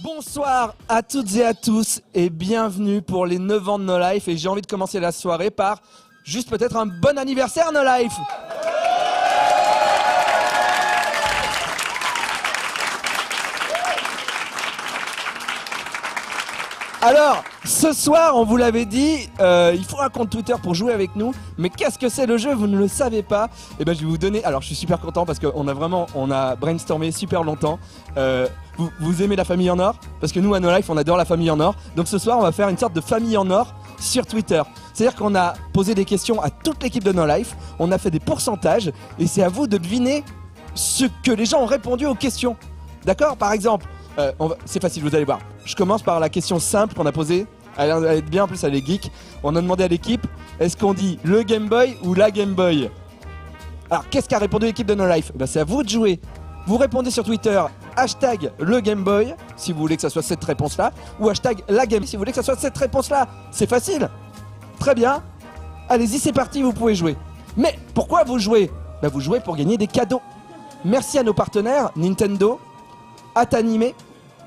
Bonsoir à toutes et à tous et bienvenue pour les 9 ans de No Life. Et j'ai envie de commencer la soirée par juste peut-être un bon anniversaire No Life. Alors, ce soir, on vous l'avait dit, il faut un compte Twitter pour jouer avec nous. Mais qu'est-ce que c'est le jeu? Vous ne le savez pas. Et ben, je vais vous donner. Alors, je suis super content parce qu'on a brainstormé super longtemps. Vous aimez la famille en or? Parce que nous, à No Life, on adore la famille en or. Donc, ce soir, on va faire une sorte de famille en or sur Twitter. C'est-à-dire qu'on a posé des questions à toute l'équipe de No Life. On a fait des pourcentages et c'est à vous de deviner ce que les gens ont répondu aux questions. D'accord? Par exemple. C'est facile, vous allez voir. Je commence par la question simple qu'on a posée. Elle est bien, en plus elle est geek. On a demandé à l'équipe, est-ce qu'on dit le Game Boy ou la Game Boy? Alors, qu'est-ce qu'a répondu l'équipe de No Life? C'est à vous de jouer. Vous répondez sur Twitter, hashtag le Game Boy, si vous voulez que ça soit cette réponse-là, ou hashtag la Game, si vous voulez que ça soit cette réponse-là. C'est facile. Très bien. Allez-y, c'est parti, vous pouvez jouer. Mais pourquoi vous jouez? Vous jouez pour gagner des cadeaux. Merci à nos partenaires, Nintendo, Atanime,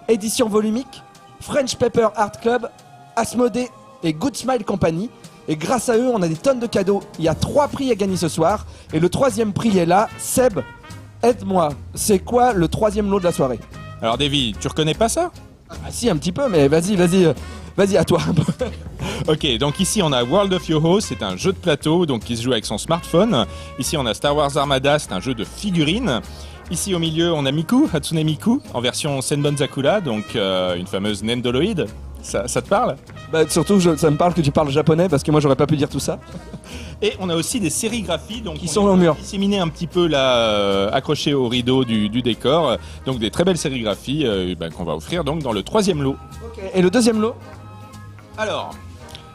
Édition Volumique, French Paper Art Club, Asmodée et Good Smile Company. Et grâce à eux, on a des tonnes de cadeaux. Il y a 3 prix à gagner ce soir. Et le 3e prix est là. Seb, aide-moi. C'est quoi le 3e lot de la soirée? Alors Davy, tu reconnais pas ça? Ah si, un petit peu, mais vas-y à toi. Ok, donc ici on a World of Yoho, c'est un jeu de plateau donc qui se joue avec son smartphone. Ici on a Star Wars Armada, c'est un jeu de figurines. Ici au milieu on a Miku, Hatsune Miku, en version Senbon Zakura, donc une fameuse Nendoroid. Ça te parle? Surtout, ça me parle que tu parles japonais parce que moi j'aurais pas pu dire tout ça. Et on a aussi des sérigraphies donc qui sont au mur, disséminées un petit peu là, accrochées au rideau du décor. Donc des très belles sérigraphies qu'on va offrir donc dans le 3e lot. Okay. Et le 2e lot? Alors,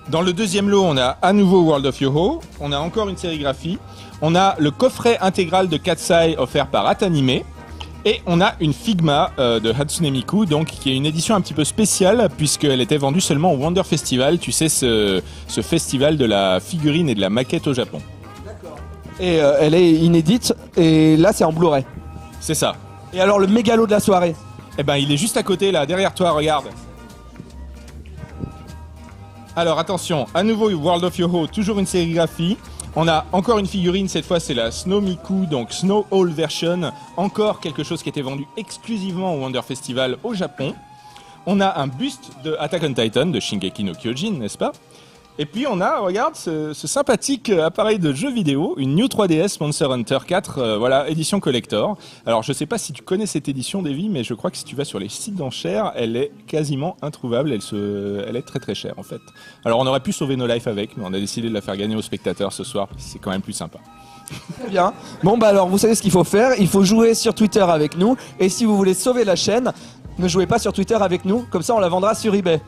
dans le 2e lot, on a à nouveau World of Yoho. On a encore une sérigraphie. On a le coffret intégral de Katsai offert par Atanime. Et on a une Figma de Hatsune Miku, donc qui est une édition un petit peu spéciale puisqu'elle était vendue seulement au Wonder Festival. Tu sais, ce festival de la figurine et de la maquette au Japon. D'accord. Et elle est inédite et là c'est en Blu-ray. C'est ça. Et alors le mégalo de la soirée? Il est juste à côté là, derrière toi, regarde. Alors attention, à nouveau World of Yoho, toujours une sérigraphie. On a encore une figurine, cette fois c'est la Snow Miku, donc Snow Hall version. Encore quelque chose qui était vendu exclusivement au Wonder Festival au Japon. On a un buste de Attack on Titan de Shingeki no Kyojin, n'est-ce pas? Et puis on a, regarde, ce sympathique appareil de jeu vidéo, une New 3DS Monster Hunter 4, voilà, édition collector. Alors je sais pas si tu connais cette édition, Davy, mais je crois que si tu vas sur les sites d'enchères, elle est quasiment introuvable, elle est très très chère en fait. Alors on aurait pu sauver No Life avec, mais on a décidé de la faire gagner aux spectateurs ce soir, c'est quand même plus sympa. Très bien. Bon alors vous savez ce qu'il faut faire, il faut jouer sur Twitter avec nous, et si vous voulez sauver la chaîne, ne jouez pas sur Twitter avec nous, comme ça on la vendra sur eBay.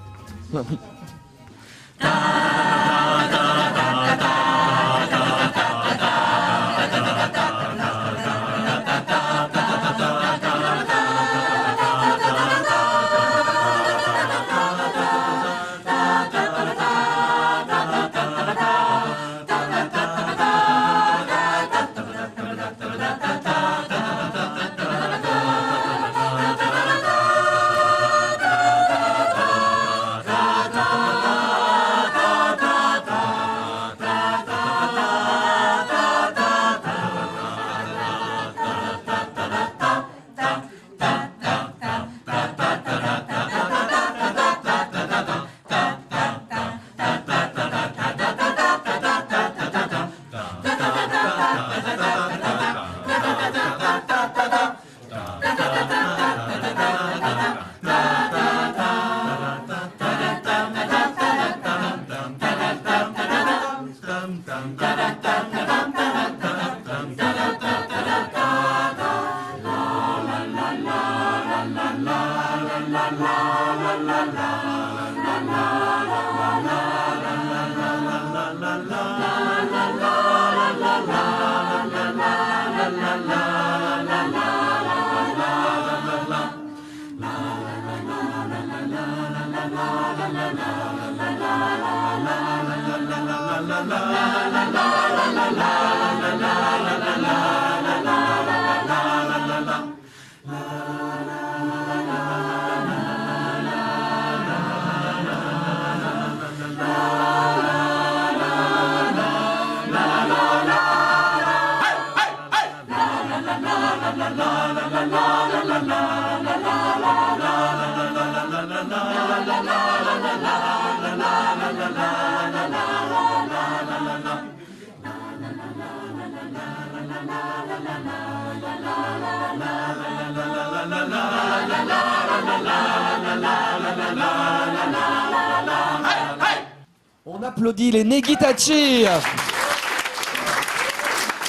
On applaudit les Negitachi.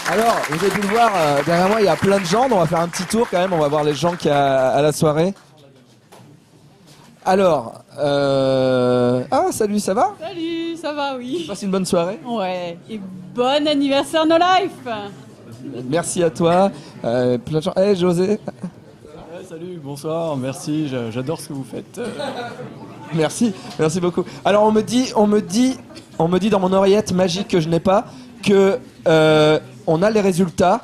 Alors, vous avez pu le voir, derrière moi, il y a plein de gens. On va faire un petit tour quand même. On va voir les gens qu'il y a à la soirée. Alors, ah, salut, ça va? Salut, ça va, oui. Passe une bonne soirée. Ouais, et bon anniversaire No Life. Merci à toi. Plein de gens. Hey, José. Salut, bonsoir, merci, j'adore ce que vous faites. Merci beaucoup. Alors, on me dit dans mon oreillette magique que je n'ai pas que on a les résultats.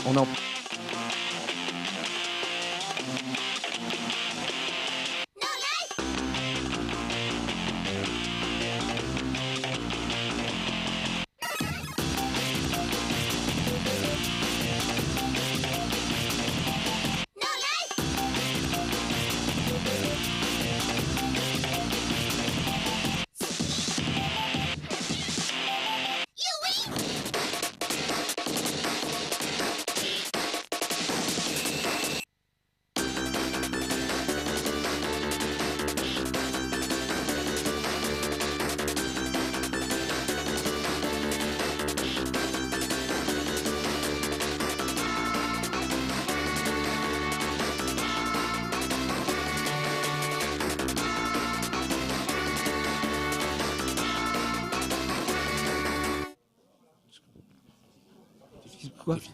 On en...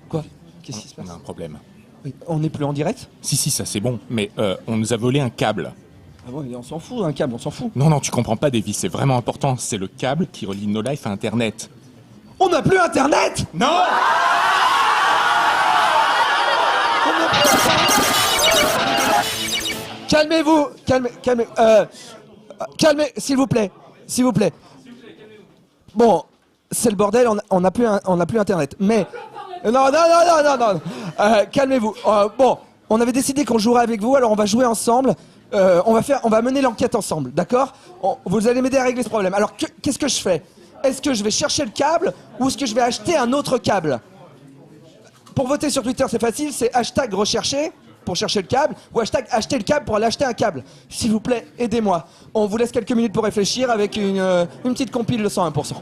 Quoi? Qu'est-ce qui se passe? On a un problème. Oui, on n'est plus en direct? Si, ça c'est bon, mais on nous a volé un câble. Ah bon, on s'en fout, un câble, on s'en fout. Non, tu comprends pas, Davy, c'est vraiment important. C'est le câble qui relie No Life à Internet. On n'a plus Internet? Non! Calmez-vous, calmez, s'il vous plaît. Bon, c'est le bordel, on n'a plus Internet. Mais non. Calmez-vous. Bon, on avait décidé qu'on jouerait avec vous, alors on va jouer ensemble. On va mener l'enquête ensemble, d'accord? Vous allez m'aider à régler ce problème. Alors qu'est-ce que je fais? Est-ce que je vais chercher le câble ou est-ce que je vais acheter un autre câble? Pour voter sur Twitter, c'est facile, c'est hashtag rechercher pour chercher le câble ou hashtag acheter le câble pour aller acheter un câble. S'il vous plaît, aidez-moi. On vous laisse quelques minutes pour réfléchir avec une petite compile de 101%.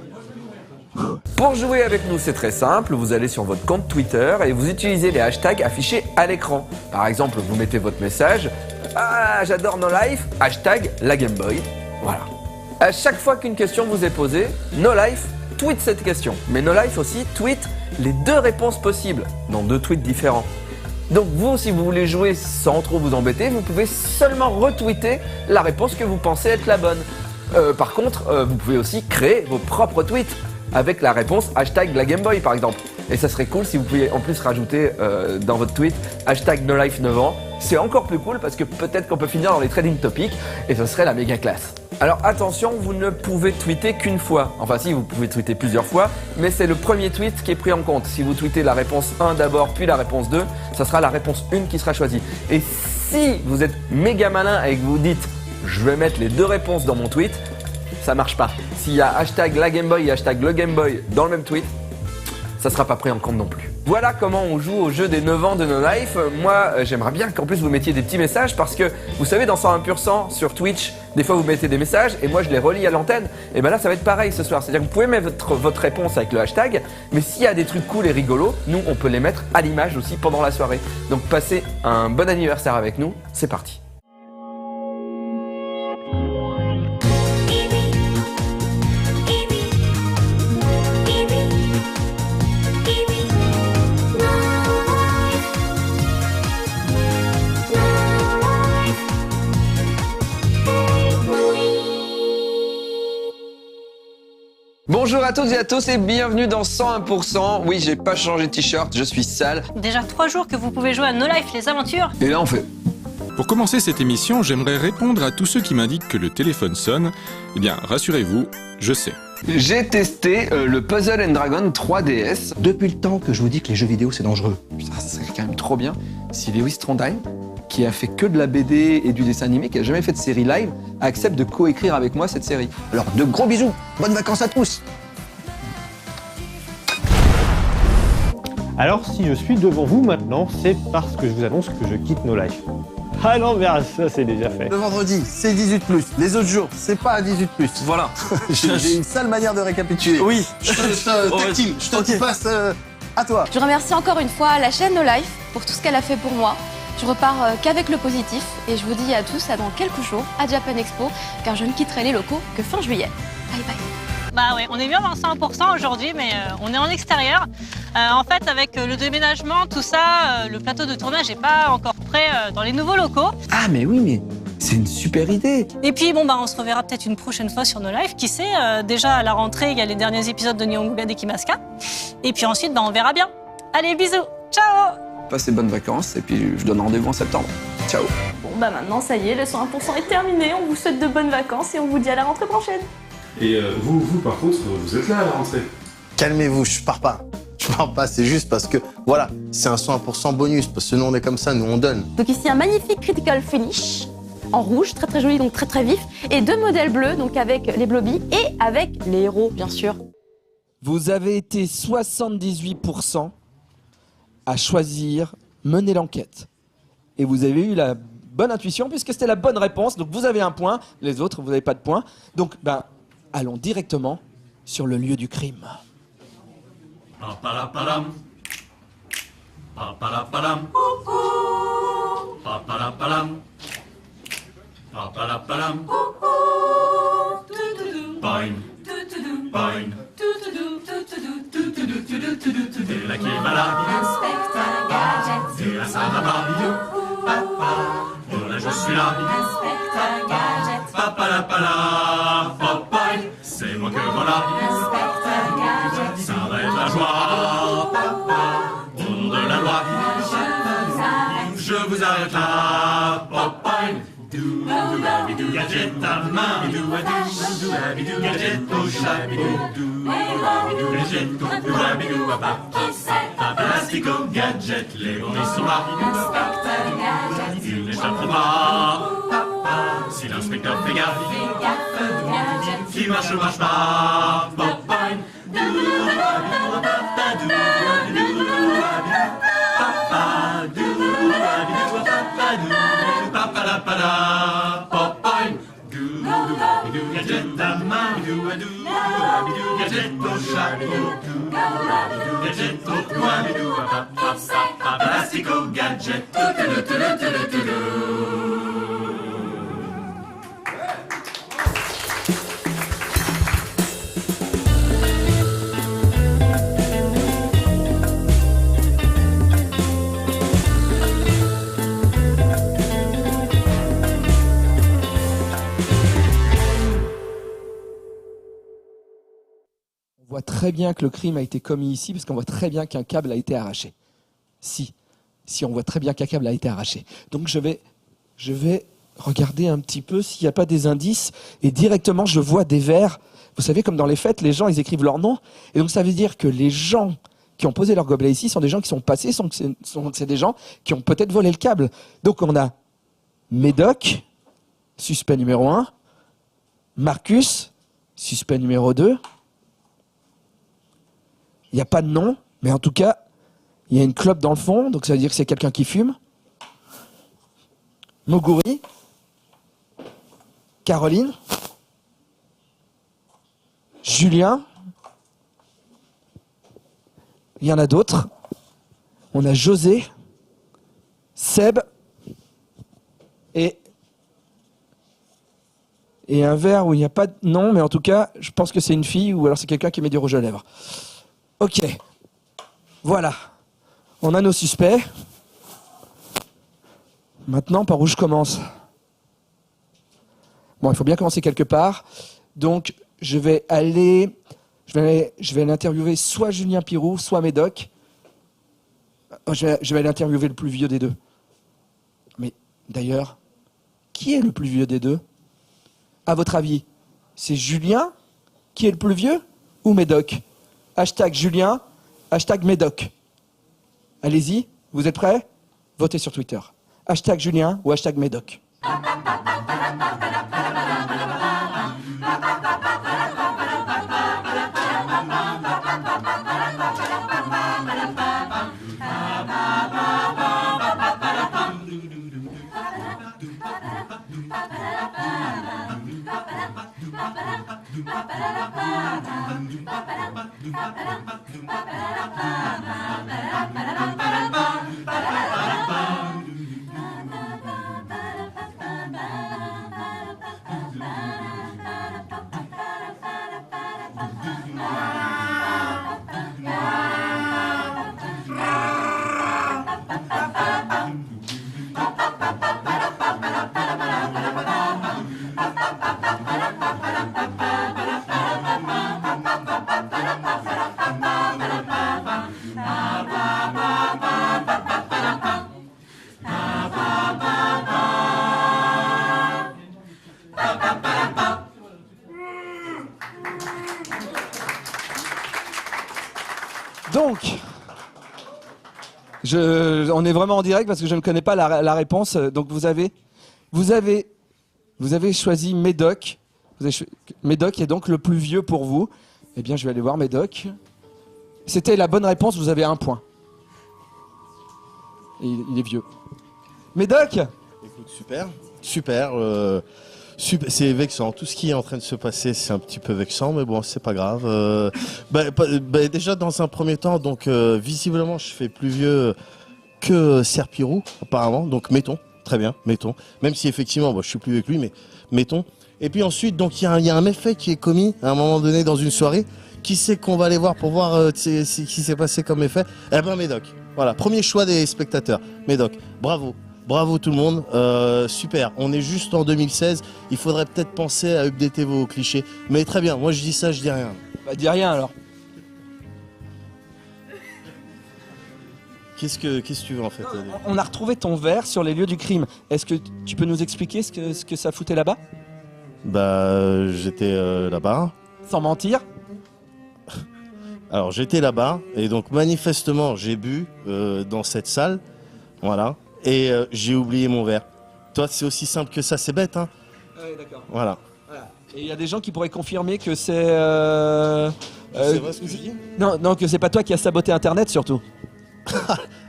Pour jouer avec nous, c'est très simple, vous allez sur votre compte Twitter et vous utilisez les hashtags affichés à l'écran. Par exemple, vous mettez votre message « Ah, j'adore No Life », hashtag la Game Boy. Voilà. À chaque fois qu'une question vous est posée, No Life tweet cette question. Mais No Life aussi tweet les deux réponses possibles dans deux tweets différents. Donc vous, si vous voulez jouer sans trop vous embêter, vous pouvez seulement retweeter la réponse que vous pensez être la bonne. Par contre, vous pouvez aussi créer vos propres tweets avec la réponse hashtag la Game Boy par exemple. Et ça serait cool si vous pouviez en plus rajouter dans votre tweet hashtag No Life 9 ans. C'est encore plus cool parce que peut-être qu'on peut finir dans les trending topics et ce serait la méga classe. Alors attention, vous ne pouvez tweeter qu'une fois. Enfin si, vous pouvez tweeter plusieurs fois, mais c'est le premier tweet qui est pris en compte. Si vous tweetez la réponse 1 d'abord, puis la réponse 2, ça sera la réponse 1 qui sera choisie. Et si vous êtes méga malin et que vous dites « je vais mettre les deux réponses dans mon tweet », ça marche pas. S'il y a hashtag la Game Boy et hashtag le Game Boy dans le même tweet, ça sera pas pris en compte non plus. Voilà comment on joue au jeu des 9 ans de No Life. Moi, j'aimerais bien qu'en plus vous mettiez des petits messages parce que vous savez, dans 101% sur Twitch, des fois vous mettez des messages et moi je les relis à l'antenne. Et ben là, ça va être pareil ce soir. C'est-à-dire que vous pouvez mettre votre réponse avec le hashtag, mais s'il y a des trucs cool et rigolos, nous on peut les mettre à l'image aussi pendant la soirée. Donc passez un bon anniversaire avec nous. C'est parti. Bonjour à toutes et à tous et bienvenue dans 101%. Oui, j'ai pas changé de t-shirt, je suis sale. Déjà 3 jours que vous pouvez jouer à No Life les aventures. Et là on fait... Pour commencer cette émission, j'aimerais répondre à tous ceux qui m'indiquent que le téléphone sonne. Eh bien, rassurez-vous, je sais. J'ai testé le Puzzle and Dragon 3DS. Depuis le temps que je vous dis que les jeux vidéo c'est dangereux. Putain, c'est quand même trop bien. si Lewis Trondheim, qui a fait que de la BD et du dessin animé, qui a jamais fait de série live, accepte de coécrire avec moi cette série. Alors, de gros bisous, bonnes vacances à tous. Alors, si je suis devant vous maintenant, c'est parce que je vous annonce que je quitte No Life. Ah non, mais ça, c'est déjà fait. Le vendredi, c'est 18+. Les autres jours, c'est pas à 18+. Voilà. J'ai une sale manière de récapituler. Oui. Je te passe à toi. Je remercie encore une fois la chaîne No Life pour tout ce qu'elle a fait pour moi. Je repars qu'avec le positif et je vous dis à tous à dans quelques jours à Japan Expo car je ne quitterai les locaux que fin juillet. Bye bye. Bah ouais, on est bien dans 100% aujourd'hui, mais on est en extérieur. En fait, avec le déménagement, tout ça, le plateau de tournage n'est pas encore prêt dans les nouveaux locaux. Ah mais oui, mais c'est une super idée. Et puis bon, bah, on se reverra peut-être une prochaine fois sur No Life, qui sait. Déjà à la rentrée, il y a les derniers épisodes de Nihongo ga Dekimasu. Et puis ensuite, bah, on verra bien. Allez, bisous, ciao. Passez bonnes vacances et puis je donne rendez-vous en septembre. Ciao. Bon bah maintenant ça y est, le 101% est terminé. On vous souhaite de bonnes vacances et on vous dit à la rentrée prochaine. Et vous, par contre, vous êtes là à la rentrée. Calmez-vous, je pars pas. Je pars pas, c'est juste parce que, voilà, c'est un 101% bonus, parce que nous on est comme ça, nous on donne. Donc ici un magnifique critical finish en rouge, très très joli, donc très très vif, et 2 modèles bleus, donc avec les Blobby et avec les héros, bien sûr. Vous avez été 78% à choisir mener l'enquête. Et vous avez eu la bonne intuition puisque c'était la bonne réponse. Donc vous avez un point, les autres vous n'avez pas de point. Donc allons directement sur le lieu du crime. Papalapalam. Papalapalam. Papalapalam. Papalapalam. Boing. Boing. C'est là qui est malade. Inspecteur Gadget. C'est là ça va pas. Oh là je suis là. Inspecteur Gadget. Papalapala. Popeye. C'est moi que voilà. Inspecteur Gadget. Ça va être la joie. Au nom de la loi. Je vous arrête là. Popeye. Dou-dou-abidou, gadget ta main, bidou-adou, dou-dou-abidou, gadget au chat, bidou-dou-abidou, gadget au dou-abidou, papa, papa Plastico, gadget, les bons ils sont là, ils n'échapperont pas, si l'inspecteur fait gaffe, qui marche ou marche pas, Popeye, dou-dou-abidou, papa, dou-dou-abidou, papa, dou-dou-abidou, papa, dou-dou-abidou, Papalapala, Popeye, dou-dou-abidou, gadget ta main, bidou-adou, gadget au chat, bidou-adou, gadget au coin, bidou, papa, Plastico, gadget, On voit très bien que le crime a été commis ici, parce qu'on voit très bien qu'un câble a été arraché. Si, on voit très bien qu'un câble a été arraché. Donc je vais regarder un petit peu s'il n'y a pas des indices, et directement je vois des verres. Vous savez, comme dans les fêtes, les gens ils écrivent leur nom, et donc ça veut dire que les gens qui ont posé leur gobelet ici sont des gens qui sont passés, c'est des gens qui ont peut-être volé le câble. Donc on a Médoc, suspect numéro 1, Marcus, suspect numéro 2. Il n'y a pas de nom, mais en tout cas, il y a une clope dans le fond, donc ça veut dire que c'est quelqu'un qui fume. Moguri, Caroline, Julien, il y en a d'autres. On a José, Seb et un verre où il n'y a pas de nom, mais en tout cas, je pense que c'est une fille ou alors c'est quelqu'un qui met du rouge à lèvres. Ok, voilà, on a nos suspects. Maintenant, par où je commence ? Bon, il faut bien commencer quelque part. Donc, je vais aller interviewer soit Julien Pirou, soit Médoc. Je vais aller interviewer le plus vieux des deux. Mais d'ailleurs, qui est le plus vieux des deux ? À votre avis, c'est Julien qui est le plus vieux ou Médoc ? Hashtag Julien, hashtag Médoc. Allez-y, vous êtes prêts ? votez sur Twitter. Hashtag Julien ou hashtag Médoc. Donc, on est vraiment en direct parce que je ne connais pas la réponse. Donc vous avez choisi Médoc. Médoc est donc le plus vieux pour vous. Eh bien, je vais aller voir Médoc. C'était la bonne réponse, vous avez 1 point. Et il est vieux. Médoc ? Écoute, super. C'est vexant. Tout ce qui est en train de se passer, c'est un petit peu vexant, mais bon, c'est pas grave. Déjà, dans un premier temps, donc visiblement, je fais plus vieux que Serpirou, apparemment. Donc, mettons. Très bien, mettons. Même si effectivement, je suis plus vieux que lui, mais mettons. Et puis ensuite, donc il y a un méfait qui est commis à un moment donné dans une soirée. Qui c'est qu'on va aller voir pour voir ce qui s'est passé comme méfait ? Eh ben, Médoc. Voilà, premier choix des spectateurs. Médoc, bravo. Bravo tout le monde, super. On est juste en 2016, il faudrait peut-être penser à updater vos clichés. Mais très bien, moi je dis ça, je dis rien. Bah dis rien alors. Qu'est-ce que tu veux en fait ? On a retrouvé ton verre sur les lieux du crime. Est-ce que tu peux nous expliquer ce que ça foutait là-bas ? Bah j'étais là-bas. Sans mentir ? Alors j'étais là-bas et donc manifestement j'ai bu dans cette salle, voilà. Et j'ai oublié mon verre. Toi, c'est aussi simple que ça, c'est bête, hein ? Oui, d'accord. Voilà. Et il y a des gens qui pourraient confirmer que c'est... c'est vrai ce que je dis ? Non, que c'est pas toi qui as saboté Internet, surtout.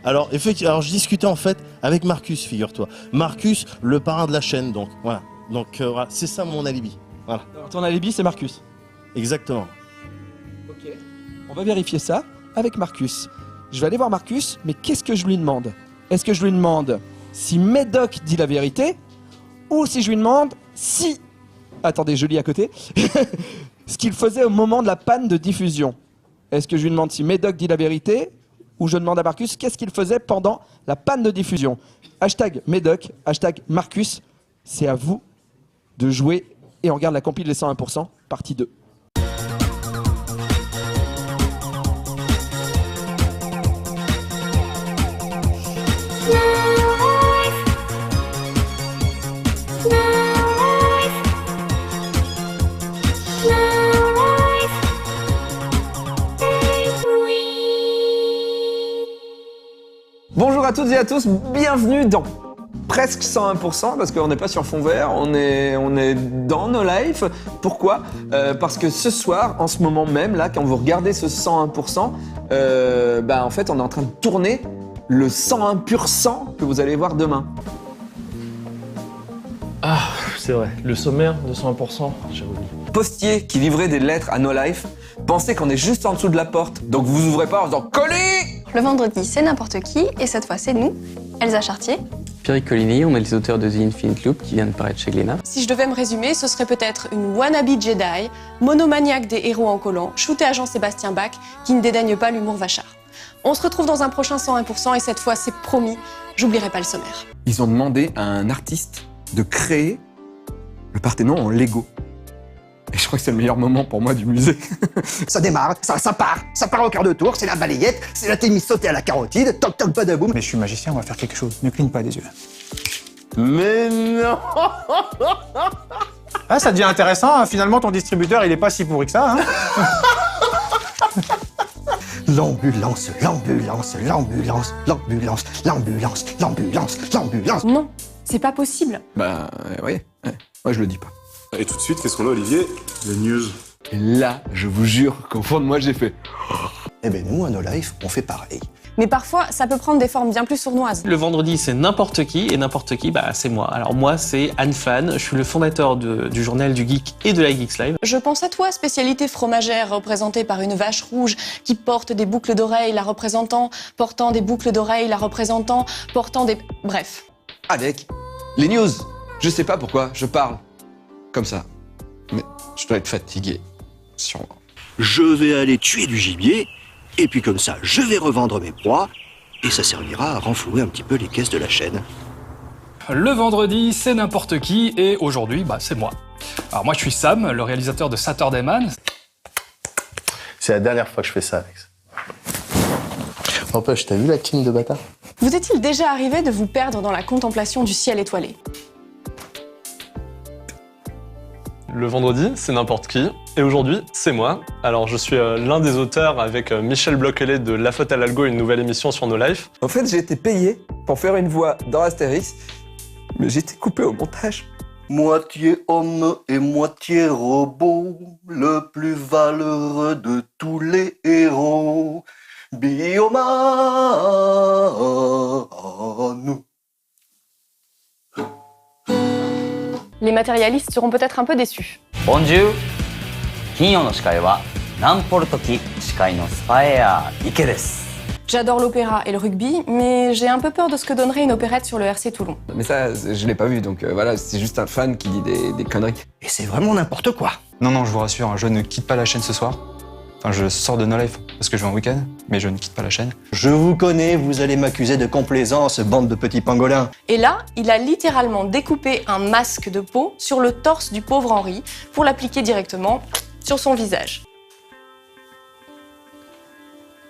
Alors, effectivement, je discutais en fait avec Marcus, figure-toi. Marcus, le parrain de la chaîne, donc voilà. Donc voilà, c'est ça mon alibi. Voilà. Alors, ton alibi, c'est Marcus. Exactement. Ok. On va vérifier ça avec Marcus. Je vais aller voir Marcus, mais qu'est-ce que je lui demande ? Est-ce que je lui demande si Médoc dit la vérité ou si je lui demande si... Attendez, je lis à côté. Ce qu'il faisait au moment de la panne de diffusion. Est-ce que je lui demande si Médoc dit la vérité ou je demande à Marcus qu'est-ce qu'il faisait pendant la panne de diffusion ? Hashtag Médoc, hashtag Marcus, c'est à vous de jouer et on regarde la compile des 101%, partie 2. Bonjour à toutes et à tous, bienvenue dans presque 101% parce qu'on n'est pas sur fond vert, on est dans No Life. Pourquoi ? Parce que ce soir, en ce moment même, là, quand vous regardez ce 101%, en fait, on est en train de tourner le 101% que vous allez voir demain. Ah, c'est vrai, le sommaire de 100%, j'ai oublié. Postier qui livrait des lettres à No Life pensait qu'on est juste en dessous de la porte, donc vous ouvrez pas en disant « Colis !» Le vendredi, c'est n'importe qui, et cette fois, c'est nous, Elsa Chartier. Pierrick Coligny, on est les auteurs de The Infinite Loop qui vient de paraître chez Glénat. Si je devais me résumer, ce serait peut-être une wannabe Jedi, monomaniaque des héros en collant, shooté à Jean-Sébastien Bach, qui ne dédaigne pas l'humour vachard. On se retrouve dans un prochain 101% et cette fois, c'est promis, j'oublierai pas le sommaire. Ils ont demandé à un artiste de créer le Parthénon en Lego. Et je crois que c'est le meilleur moment pour moi du musée. Ça démarre, ça part au quart de tour, c'est la balayette, c'est la Thémis sautée à la carotide, toc toc badaboum. Mais je suis magicien, on va faire quelque chose, ne cligne pas des yeux. Mais non. Ah, ça devient intéressant, hein. Finalement ton distributeur il est pas si pourri que ça. Hein. L'ambulance, l'ambulance, l'ambulance, l'ambulance, l'ambulance, l'ambulance, l'ambulance. Non, c'est pas possible. Bah, ouais. Moi, je le dis pas. Et tout de suite, qu'est-ce qu'on a, Olivier? Les news. Et là, je vous jure qu'au fond de moi, j'ai fait... Eh ben nous, à No Life, on fait pareil. Mais parfois, ça peut prendre des formes bien plus sournoises. Le vendredi, c'est n'importe qui, et n'importe qui, c'est moi. Alors moi, c'est Anne Fan, je suis le fondateur du journal du Geek et de la Geeks Live. Je pense à toi, spécialité fromagère représentée par une vache rouge qui porte des boucles d'oreilles, la représentant, portant des boucles d'oreilles, la représentant, portant des... Bref. Avec les news. Je sais pas pourquoi, je parle comme ça. Mais je dois être fatigué. Sûrement. Je vais aller tuer du gibier, et puis comme ça, je vais revendre mes proies, et ça servira à renflouer un petit peu les caisses de la chaîne. Le vendredi, c'est n'importe qui, et aujourd'hui, c'est moi. Alors moi, je suis Sam, le réalisateur de Saturday Man. C'est la dernière fois que je fais ça, Alex. N'empêche, t'as vu la team de bâtard? Vous est-il déjà arrivé de vous perdre dans la contemplation du ciel étoilé? Le vendredi, c'est n'importe qui, et aujourd'hui, c'est moi. Alors, je suis l'un des auteurs avec Michel Bloquelet de La Faute à l'Algo, une nouvelle émission sur No Life. En fait, j'ai été payé pour faire une voix dans Astérix, mais j'ai été coupé au montage. Moitié homme et moitié robot, le plus valeureux de tous les héros. Bioman. Les matérialistes seront peut-être un peu déçus. Bonjour. 金曜の司会はナンポル時司会のスパエア池です。 J'adore l'opéra et le rugby, mais j'ai un peu peur de ce que donnerait une opérette sur le RC Toulon. Mais ça, je l'ai pas vu, donc voilà, c'est juste un fan qui dit des conneries. Et c'est vraiment n'importe quoi. Non, je vous rassure, je ne quitte pas la chaîne ce soir. Enfin, je sors de No Life parce que je vais en week-end, mais je ne quitte pas la chaîne. Je vous connais, vous allez m'accuser de complaisance, bande de petits pangolins. Et là, il a littéralement découpé un masque de peau sur le torse du pauvre Henri pour l'appliquer directement sur son visage.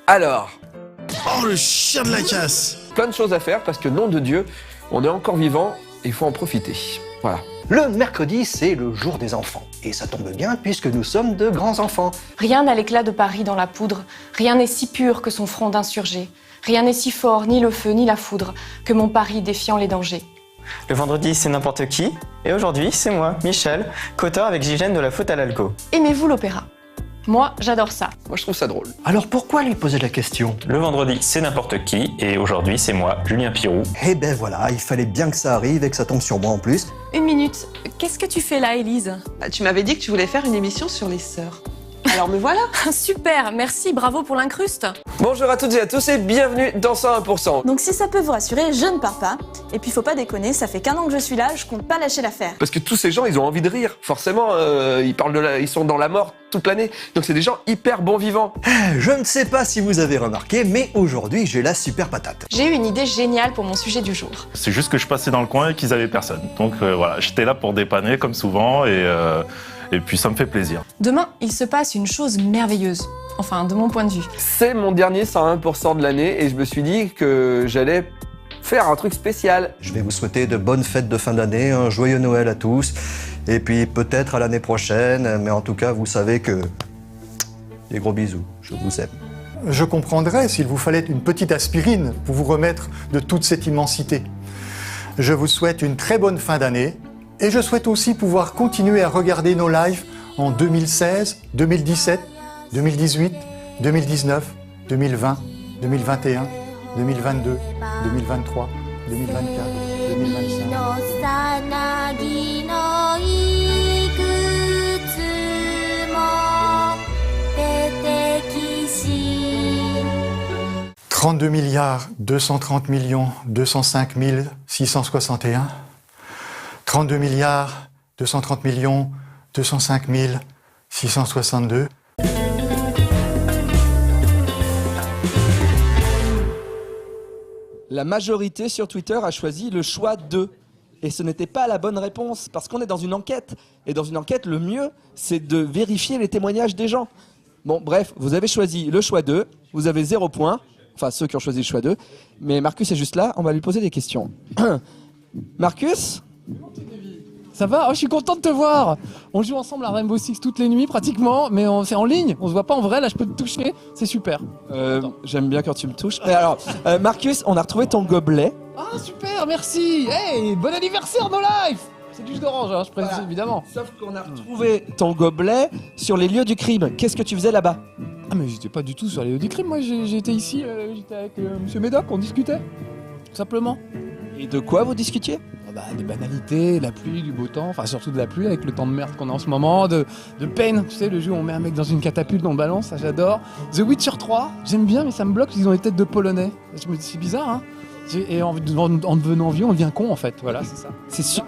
Alors... Oh, le chien de la casse! Plein de choses à faire parce que, nom de Dieu, on est encore vivant et il faut en profiter. Voilà. Le mercredi, c'est le jour des enfants. Et ça tombe bien puisque nous sommes de grands enfants. Rien n'a l'éclat de Paris dans la poudre, rien n'est si pur que son front d'insurgé. Rien n'est si fort, ni le feu, ni la foudre, que mon Paris défiant les dangers. Le vendredi, c'est n'importe qui, et aujourd'hui, c'est moi, Michel, qu'auteur avec Gigène de La Faute à l'Algo. Aimez-vous l'opéra? Moi, j'adore ça. Moi, je trouve ça drôle. Alors pourquoi lui poser la question? Le vendredi, c'est n'importe qui, et aujourd'hui, c'est moi, Julien Pirou. Eh ben voilà, il fallait bien que ça arrive et que ça tombe sur moi en plus. Une minute, qu'est-ce que tu fais là, Élise? Tu m'avais dit que tu voulais faire une émission sur les sœurs. Alors me voilà. Super, merci, bravo pour l'incruste. Bonjour à toutes et à tous et bienvenue dans 101%. Donc si ça peut vous rassurer, je ne pars pas. Et puis faut pas déconner, ça fait qu'1 an que je suis là, je compte pas lâcher l'affaire. Parce que tous ces gens, ils ont envie de rire. Forcément, ils sont dans la mort toute l'année. Donc c'est des gens hyper bons vivants. Je ne sais pas si vous avez remarqué, mais aujourd'hui, j'ai la super patate. J'ai eu une idée géniale pour mon sujet du jour. C'est juste que je passais dans le coin et qu'ils avaient personne. Donc voilà, j'étais là pour dépanner comme souvent et puis ça me fait plaisir. Demain, il se passe une chose merveilleuse. Enfin, de mon point de vue. C'est mon dernier 101% de l'année et je me suis dit que j'allais faire un truc spécial. Je vais vous souhaiter de bonnes fêtes de fin d'année, un joyeux Noël à tous, et puis peut-être à l'année prochaine, mais en tout cas, vous savez que... Des gros bisous, je vous aime. Je comprendrais s'il vous fallait une petite aspirine pour vous remettre de toute cette immensité. Je vous souhaite une très bonne fin d'année et je souhaite aussi pouvoir continuer à regarder nos lives en 2016, 2017, 2018, 2019, 2020, 2021, 2022, 2023, 2024, 2025. 32 milliards 230 millions 205 661. 32 milliards 230 millions 205 662. La majorité sur Twitter a choisi le choix 2. Et ce n'était pas la bonne réponse, parce qu'on est dans une enquête. Et dans une enquête, le mieux, c'est de vérifier les témoignages des gens. Bon, bref, vous avez choisi le choix 2, vous avez 0 point. Enfin, ceux qui ont choisi le choix 2. Mais Marcus est juste là, on va lui poser des questions. Marcus, Ça va? Oh, je suis content de te voir. On joue ensemble à Rainbow Six toutes les nuits pratiquement, mais c'est en ligne. On se voit pas en vrai. Là, je peux te toucher. C'est super. J'aime bien quand tu me touches. Et alors, Marcus, on a retrouvé ton gobelet. Ah super, merci. Hey, bon anniversaire No Life. C'est du jus d'orange, hein, je précise évidemment. Sauf qu'on a retrouvé ton gobelet sur les lieux du crime. Qu'est-ce que tu faisais là-bas? Ah mais j'étais pas du tout sur les lieux du crime. Moi, j'étais ici. J'étais avec Monsieur Médoc. On discutait. Tout simplement. Et de quoi vous discutiez? Des banalités, de la pluie, du beau temps, enfin surtout de la pluie avec le temps de merde qu'on a en ce moment, de Pain, tu sais, le jeu où on met un mec dans une catapulte, on balance, ça j'adore. The Witcher 3, j'aime bien mais ça me bloque, ils ont les têtes de polonais. Je me dis c'est bizarre, hein. Et en devenant vieux, on devient con en fait, voilà, c'est ça. C'est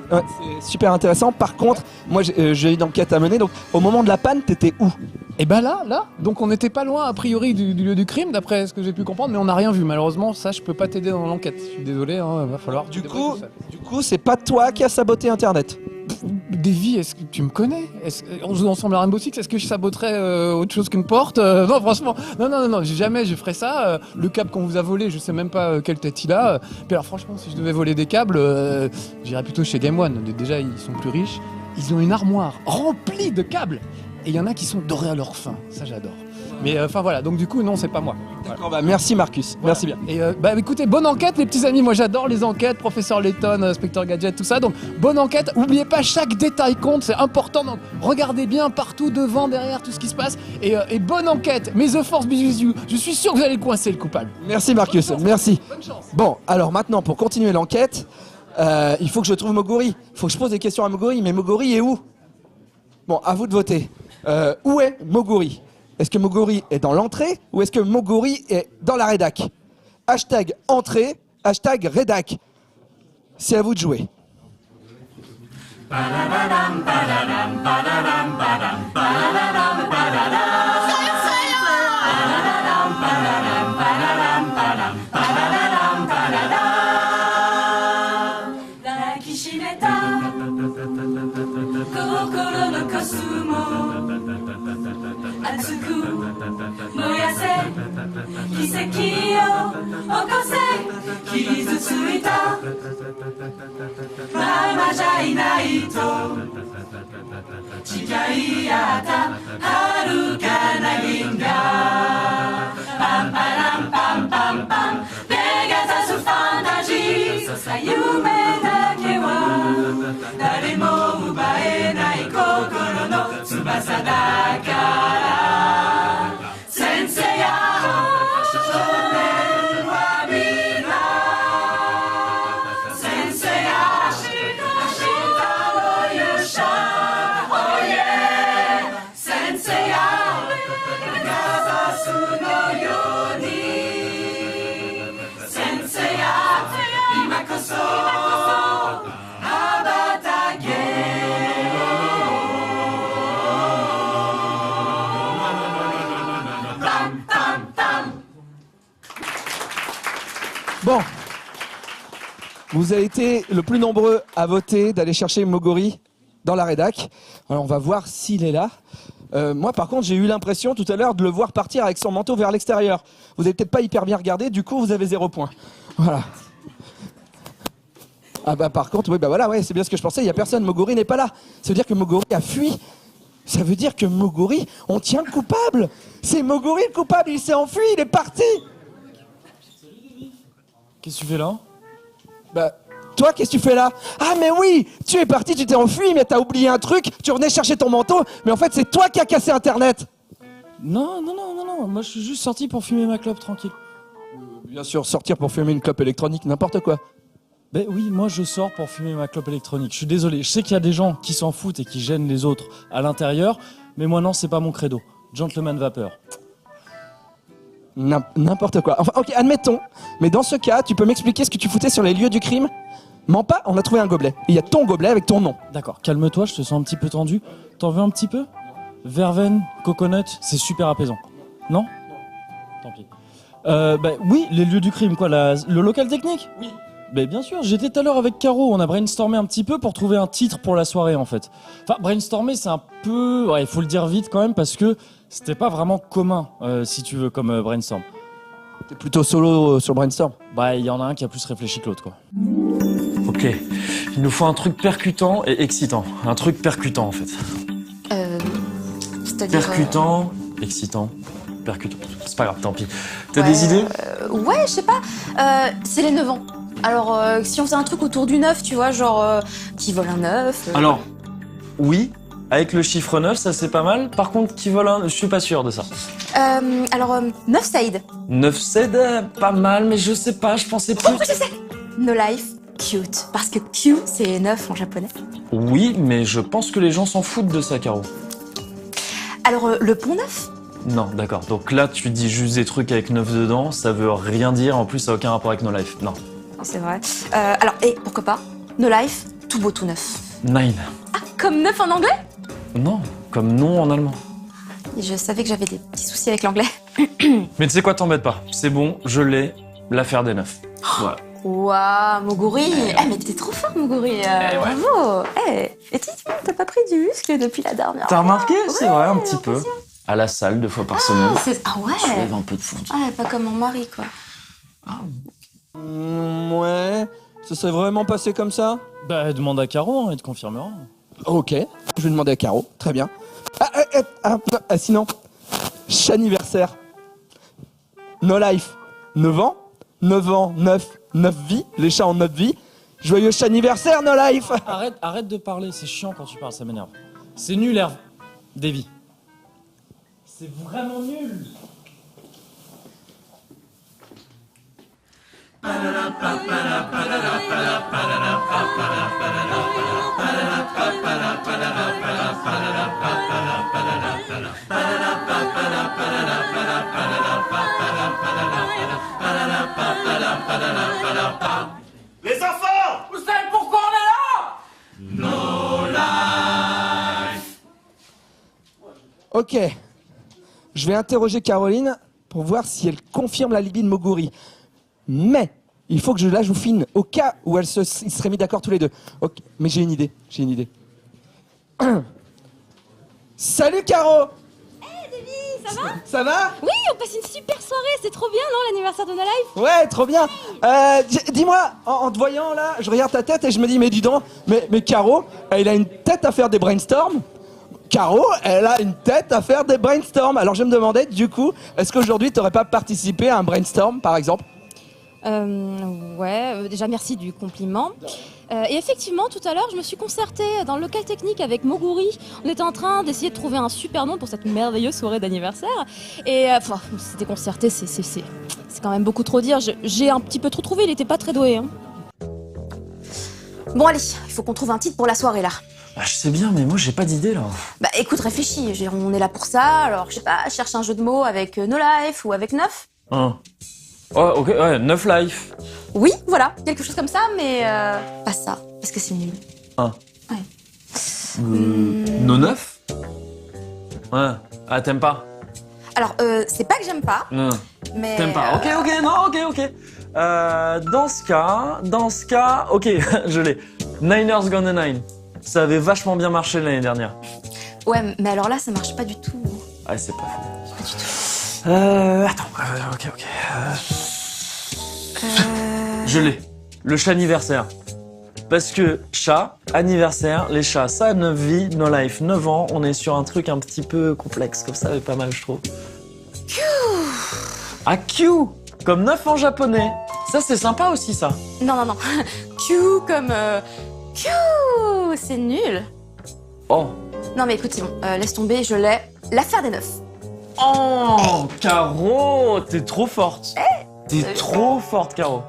super intéressant. Par contre, moi j'ai une enquête à mener, donc au moment de la panne, t'étais où? Et ben là, donc on n'était pas loin a priori du lieu du crime, d'après ce que j'ai pu comprendre, mais on n'a rien vu. Malheureusement, ça je peux pas t'aider dans l'enquête. Je suis désolé, hein, va falloir. Du coup, c'est pas toi qui as saboté Internet. Davy, est-ce que tu me connais? On joue ensemble à Rainbow Six, est-ce que je saboterais autre chose qu'une porte? Non, franchement, non, jamais je ferais ça. Le câble qu'on vous a volé, je sais même pas quelle tête il a. Puis alors franchement, si je devais voler des câbles, j'irais plutôt chez Game One. Déjà, ils sont plus riches. Ils ont une armoire remplie de câbles. Et il y en a qui sont dorés à leur fin. Ça, j'adore. Mais enfin voilà, donc du coup, non, c'est pas moi. D'accord, bah merci Marcus, merci bien. Et bah écoutez, bonne enquête les petits amis, moi j'adore les enquêtes, Professeur Layton, Inspecteur Gadget, tout ça, donc bonne enquête, n'oubliez pas, chaque détail compte, c'est important, donc regardez bien partout, devant, derrière, tout ce qui se passe, et bonne enquête, mais The Force be with you, je suis sûr que vous allez coincer le coupable. Merci Marcus, merci. Bonne chance. Bon, alors maintenant, pour continuer l'enquête, il faut que je trouve Mogori, il faut que je pose des questions à Mogori, mais Mogori est où? Bon, à vous de voter. Où est Mogori? Est-ce que Mogori est dans l'entrée ou est-ce que Mogori est dans la rédac? Hashtag entrée, hashtag rédac. C'est à vous de jouer. Bon, vous avez été le plus nombreux à voter d'aller chercher Mogori dans la rédac. Alors on va voir s'il est là. Moi par contre j'ai eu l'impression tout à l'heure de le voir partir avec son manteau vers l'extérieur. Vous avez peut-être pas hyper bien regardé, du coup vous avez 0 point. Voilà. Ah bah par contre, oui bah voilà, ouais, c'est bien ce que je pensais, il y a personne, Mogori n'est pas là. Ça veut dire que Mogori a fui. Ça veut dire que Mogori, on tient le coupable. C'est Mogori le coupable, il s'est enfui, il est parti. Qu'est-ce que tu fais là? Bah, toi, qu'est-ce que tu fais là? Ah, mais oui, tu es parti, tu t'es enfui, mais t'as oublié un truc, tu revenais chercher ton manteau, mais en fait, c'est toi qui as cassé Internet. Non, moi je suis juste sorti pour fumer ma clope tranquille. Bien sûr, sortir pour fumer une clope électronique, n'importe quoi. Ben oui, moi je sors pour fumer ma clope électronique. Je suis désolé, je sais qu'il y a des gens qui s'en foutent et qui gênent les autres à l'intérieur, mais moi non, c'est pas mon credo. Gentleman vapeur. N'importe quoi. Enfin, ok, admettons. Mais dans ce cas, tu peux m'expliquer ce que tu foutais sur les lieux du crime? Mens pas, on a trouvé un gobelet. Il y a ton gobelet avec ton nom. D'accord, calme-toi, je te sens un petit peu tendu. T'en veux un petit peu? Verveine, coconut, c'est super apaisant. Non? Tant pis. Oui, les lieux du crime, quoi, le local technique? Oui. Ben bien sûr, j'étais tout à l'heure avec Caro, on a brainstormé un petit peu pour trouver un titre pour la soirée en fait. Enfin, brainstormer c'est un peu... Ouais, il faut le dire vite quand même parce que c'était pas vraiment commun, si tu veux, comme brainstorm. T'es plutôt solo sur brainstorm? Bah, il y en a un qui a plus réfléchi que l'autre, quoi. Ok, Ok. Il nous faut un truc percutant et excitant. Un truc percutant en fait. C'est-à-dire. Percutant, excitant, percutant. C'est pas grave, tant pis. T'as des idées? Ouais, je sais pas. C'est les 9 ans. Alors, si on faisait un truc autour du 9, tu vois, genre qui vole un œuf. Alors, oui, avec le chiffre 9, ça c'est pas mal. Par contre, qui vole un... Je suis pas sûr de ça. Alors, 9 Saïd. 9 c'est pas mal, mais je sais pas, je pensais plus... Oh, je sais. No life, cute. Parce que Q, c'est 9 en japonais. Oui, mais je pense que les gens s'en foutent de ça, Caro. Alors, le pont neuf? Non, d'accord. Donc là, tu dis juste des trucs avec 9 dedans, ça veut rien dire, en plus ça a aucun rapport avec No Life. Non. C'est vrai. Alors, pourquoi pas? No life, tout beau, tout neuf. 9. Ah, comme 9 en anglais? Non, comme non en allemand. Je savais que j'avais des petits soucis avec l'anglais. Mais tu sais quoi, t'embête pas. C'est bon, je l'ai, l'affaire des 9. Voilà. Waouh, Moguri. Mais t'es trop fort, Moguri. Bravo. Et t'as pas pris du muscle depuis la dernière T'as fois? remarqué? C'est vrai, un petit peu. À la salle, 2 fois par semaine. Ah ouais. Je lève un peu de fonte. Ouais, pas comme mon mari, quoi. Ouais, ça s'est vraiment passé comme ça? Bah, demande à Caro, hein, il te confirmera. Ok, je vais demander à Caro, très bien. Sinon, anniversaire. No Life, 9 ans, 9 vies, les chats ont 9 vies. Joyeux anniversaire, No Life. Arrête de parler, c'est chiant quand tu parles, ça m'énerve. C'est nul, Herve. Davy. C'est vraiment nul. Les enfants, vous savez pourquoi on est là? No life. Ok, je vais interroger Caroline pour voir si elle confirme la libye de Moguri. Mais il faut que je la joue fine au cas où ils seraient mis d'accord tous les deux. Ok, mais j'ai une idée. Salut Caro. Ça va? Ça va? Oui, on passe une super soirée, c'est trop bien, non, l'anniversaire de No Life? Ouais, trop bien. Dis-moi, en te voyant là, je regarde ta tête et je me dis, mais dis donc, mais Caro, elle a une tête à faire des brainstorms. Caro, elle a une tête à faire des brainstorms. Alors je me demandais, du coup, est-ce qu'aujourd'hui t'aurais pas participé à un brainstorm, par exemple? Ouais, déjà merci du compliment. Et effectivement, tout à l'heure, je me suis concertée dans le local technique avec Moguri. On était en train d'essayer de trouver un super nom pour cette merveilleuse soirée d'anniversaire. Et on s'était concerté, c'est quand même beaucoup trop dire. J'ai un petit peu trop trouvé, il était pas très doué. Hein. Bon allez, il faut qu'on trouve un titre pour la soirée là. Bah, je sais bien, mais moi j'ai pas d'idée là. Bah écoute, réfléchis, on est là pour ça, alors je sais pas, cherche un jeu de mots avec No Life ou avec 9. Oh, ok, ouais, 9 life. Oui, voilà, quelque chose comme ça, mais pas ça, parce que c'est nul. Ouais. No 9? Ouais. Ah, t'aimes pas? Alors, c'est pas que j'aime pas, Non. mais... T'aimes pas? Ok. Dans ce cas, ok, je l'ai. Niners Gonna Nine. Ça avait vachement bien marché l'année dernière. Ouais, mais alors là, ça marche pas du tout. Ouais, c'est pas faux. Pas du tout. Attends, ok. Je l'ai. Le chat anniversaire. Parce que chat, anniversaire, les chats, ça a 9 vies, No Life, 9 ans. On est sur un truc un petit peu complexe, comme ça, mais pas mal, je trouve. Q. Ah, Q. Comme 9 en japonais. Ça, c'est sympa aussi, ça. Non. Q comme... Q. C'est nul. Oh. Non mais écoute, c'est bon, laisse tomber, je l'ai. L'affaire des 9. Oh, Caro, t'es trop forte. T'es trop forte, Caro.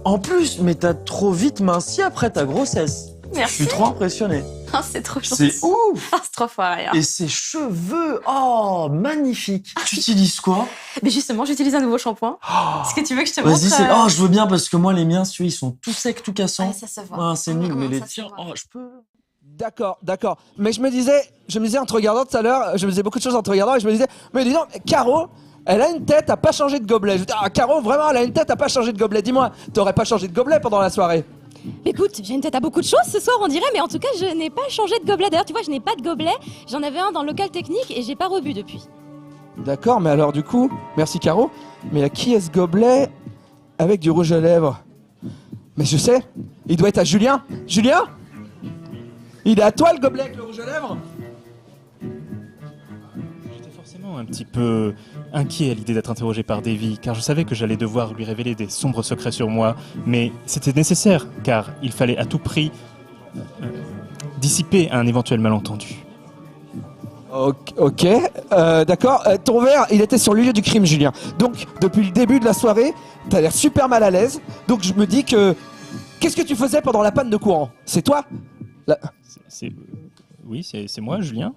En plus, mais t'as trop vite minci après ta grossesse. Merci. Je suis trop impressionné. Oh, c'est trop gentil. C'est ouf. C'est trop fort, rien. Et ses cheveux, oh, magnifique. Tu utilises quoi? Mais justement, j'utilise un nouveau shampoing. Est-ce que tu veux que je te montre? Vas-y, oh, je veux bien parce que moi, les miens, ils sont tout secs, tout cassants. Ouais, ça se voit. Ah, c'est nul, mais les tiens, oh, je peux... D'accord. Mais je me disais en te regardant tout à l'heure, je me disais beaucoup de choses en te regardant et je me disais, mais dis donc, Caro, elle a une tête à pas changer de gobelet. Je dis, Caro, vraiment, elle a une tête à pas changer de gobelet. Dis-moi, t'aurais pas changé de gobelet pendant la soirée? Écoute, j'ai une tête à beaucoup de choses ce soir, on dirait, mais en tout cas, je n'ai pas changé de gobelet. D'ailleurs, tu vois, je n'ai pas de gobelet. J'en avais un dans le local technique et j'ai pas rebu depuis. D'accord, mais alors du coup, merci Caro, mais à qui est ce gobelet avec du rouge à lèvres? Mais je sais, il doit être à Julien. Julien? Il est à toi le gobelet avec le rouge à lèvres? J'étais forcément un petit peu inquiet à l'idée d'être interrogé par Davy, car je savais que j'allais devoir lui révéler des sombres secrets sur moi, mais c'était nécessaire, car il fallait à tout prix dissiper un éventuel malentendu. Ok, d'accord. Ton verre, il était sur le lieu du crime, Julien. Donc, depuis le début de la soirée, t'as l'air super mal à l'aise. Donc, je me dis que... Qu'est-ce que tu faisais pendant la panne de courant? C'est toi? Oui, c'est moi, Julien.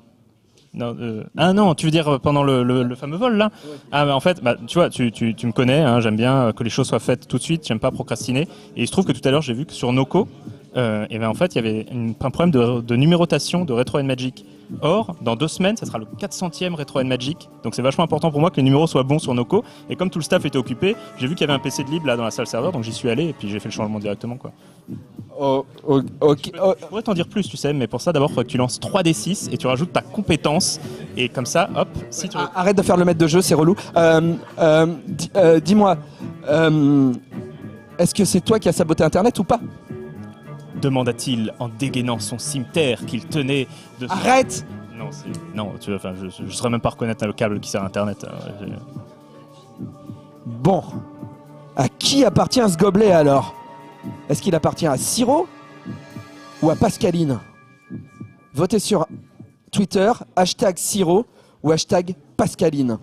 Non, ah non, tu veux dire pendant le fameux vol, là? Ouais. Ah, mais en fait, tu vois, tu me connais, hein, j'aime bien que les choses soient faites tout de suite, j'aime pas procrastiner. Et il se trouve que tout à l'heure, j'ai vu que sur Noco, et ben en fait, il y avait un problème de numérotation de Retro and Magic. Or, dans 2 semaines, ça sera le 400e Retro and Magic. Donc c'est vachement important pour moi que les numéros soient bons sur Noco. Et comme tout le staff était occupé, j'ai vu qu'il y avait un PC de libre là dans la salle serveur, donc j'y suis allé et puis j'ai fait le changement directement, quoi. Ok. Je pourrais t'en dire plus, tu sais, mais pour ça, d'abord, il faudrait que tu lances 3d6 et tu rajoutes ta compétence. Et comme ça, hop, si tu... Arrête de faire le maître de jeu, c'est relou. Dis-moi, est-ce que c'est toi qui as saboté Internet ou pas? Demanda-t-il en dégainant son cimeterre qu'il tenait de... Arrête! Non, tu vois, enfin, je saurais même pas reconnaître le câble qui sert à Internet. Bon, à qui appartient ce gobelet alors? Est-ce qu'il appartient à Siro ou à Pascaline? Votez sur Twitter, #Siro ou #Pascaline.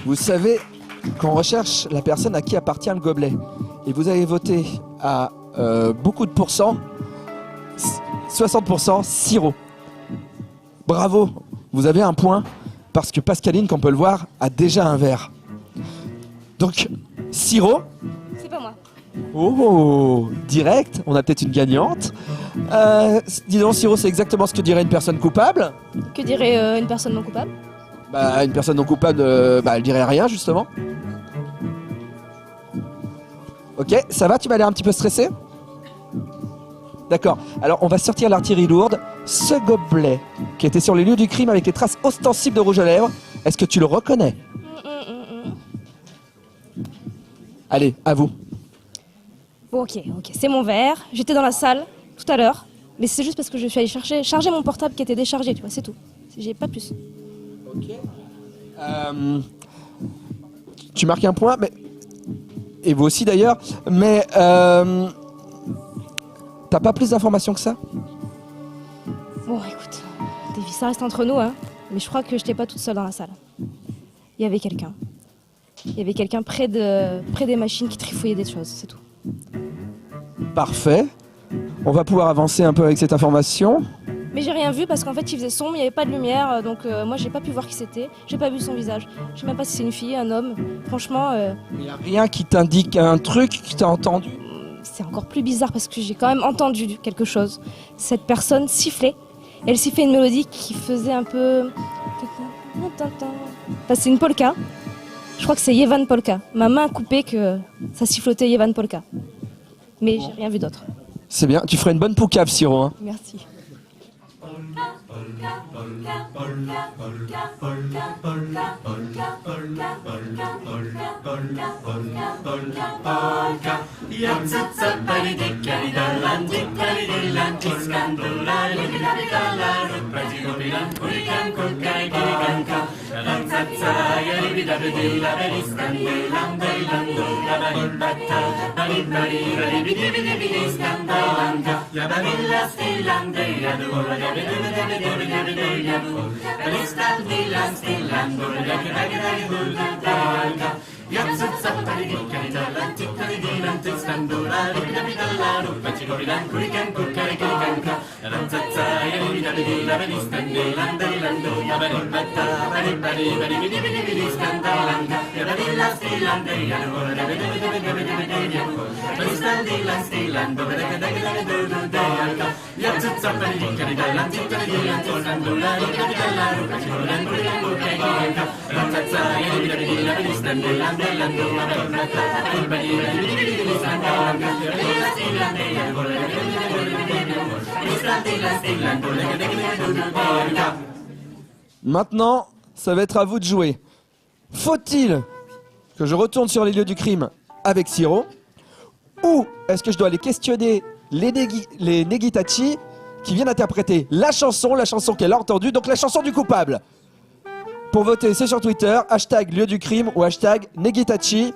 Vous savez qu'on recherche la personne à qui appartient le gobelet. Et vous avez voté à beaucoup de pourcents, 60% Siro. Bravo, vous avez un point, parce que Pascaline, comme on peut le voir, a déjà un verre. Donc, Siro. C'est pas moi. Oh, direct, on a peut-être une gagnante. Dis donc, Siro, c'est exactement ce que dirait une personne coupable. Que dirait une personne non coupable? Bah, une personne non coupable, elle dirait rien, justement. Ok, ça va, tu m'as l'air un petit peu stressé? D'accord, alors on va sortir l'artillerie lourde. Ce gobelet qui était sur les lieux du crime avec les traces ostensibles de rouge à lèvres, est-ce que tu le reconnais? Allez, à vous. Bon, ok, c'est mon verre. J'étais dans la salle tout à l'heure, mais c'est juste parce que je suis allée charger mon portable qui était déchargé, tu vois, c'est tout. J'ai pas plus. Ok. Tu marques un point, mais... Et vous aussi d'ailleurs, mais... T'as pas plus d'informations que ça? Bon, écoute, Davy, ça reste entre nous, hein. Mais je crois que j'étais pas toute seule dans la salle. Il y avait quelqu'un. Il y avait quelqu'un près des machines qui trifouillait des choses, c'est tout. Parfait. On va pouvoir avancer un peu avec cette information. Mais j'ai rien vu parce qu'en fait il faisait sombre, il n'y avait pas de lumière, donc moi j'ai pas pu voir qui c'était, j'ai pas vu son visage. Je sais même pas si c'est une fille, un homme, franchement... Il n'y a rien qui t'indique un truc que t'as entendu? C'est encore plus bizarre parce que j'ai quand même entendu quelque chose. Cette personne sifflait, elle sifflait une mélodie qui faisait un peu... Enfin, c'est une polka, je crois que c'est Yevan Polka. Ma main a coupé que ça sifflotait Yevan Polka. Mais j'ai rien vu d'autre. C'est bien, tu ferais une bonne poucave, Siro. Hein. Merci. Maintenant, ça va être à vous de jouer. Faut-il que je retourne sur les lieux du crime avec Siro, ou est-ce que je dois aller questionner les Negitachi qui viennent interpréter la chanson qu'elle a entendue, donc la chanson du coupable? Pour voter, c'est sur Twitter, hashtag lieu du crime ou hashtag Negitachi.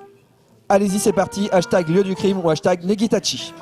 Allez-y, c'est parti, hashtag lieu du crime ou hashtag Negitachi.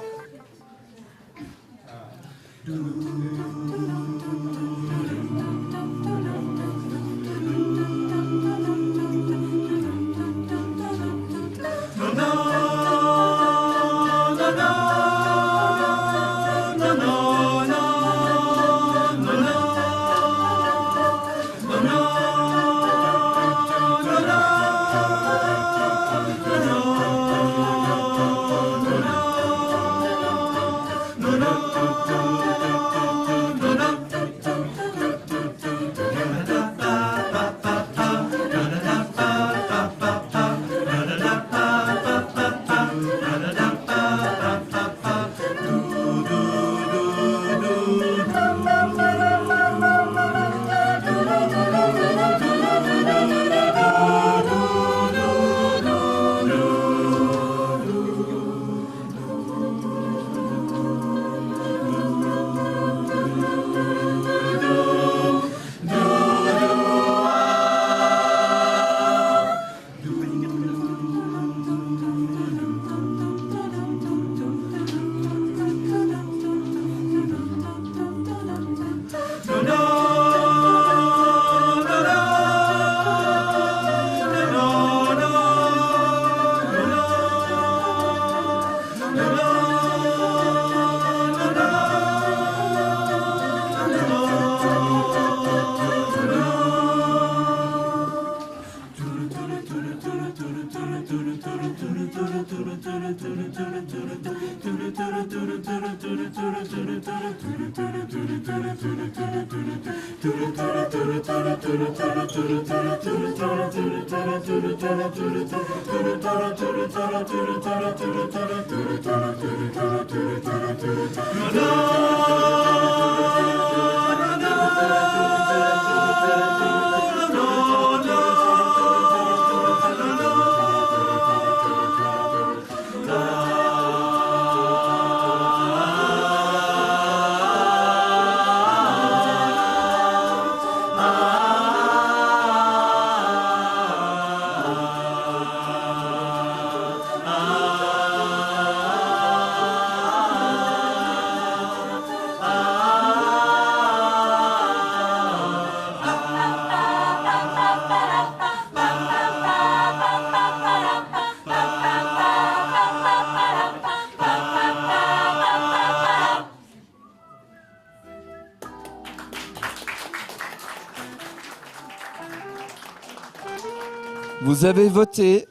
Vous avez voté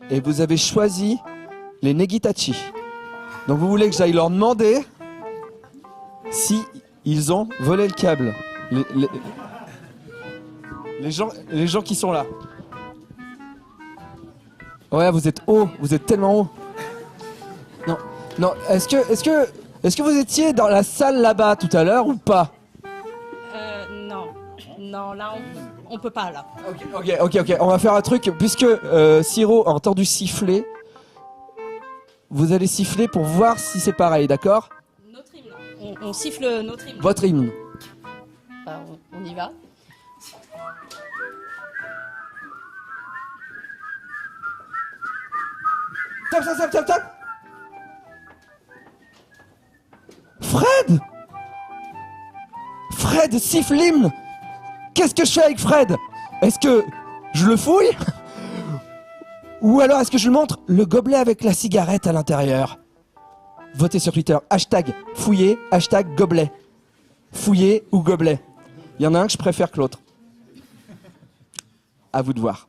et vous avez choisi les Negitachi. Donc vous voulez que j'aille leur demander si ils ont volé le câble. Les gens qui sont là. Ouais, vous êtes haut, vous êtes tellement haut. Non. Est-ce que vous étiez dans la salle là-bas tout à l'heure ou pas? Non, là on peut pas là. Ok, on va faire un truc, puisque Siro a entendu siffler, vous allez siffler pour voir si c'est pareil, d'accord? Notre hymne. On siffle notre hymne. Votre hymne. Enfin, on y va. Top. Fred siffle l'hymne. Qu'est-ce que je fais avec Fred? Est-ce que je le fouille? Ou alors est-ce que je lui montre le gobelet avec la cigarette à l'intérieur? Votez sur Twitter, hashtag fouiller, hashtag gobelet. Fouiller ou gobelet. Il y en a un que je préfère que l'autre. À vous de voir.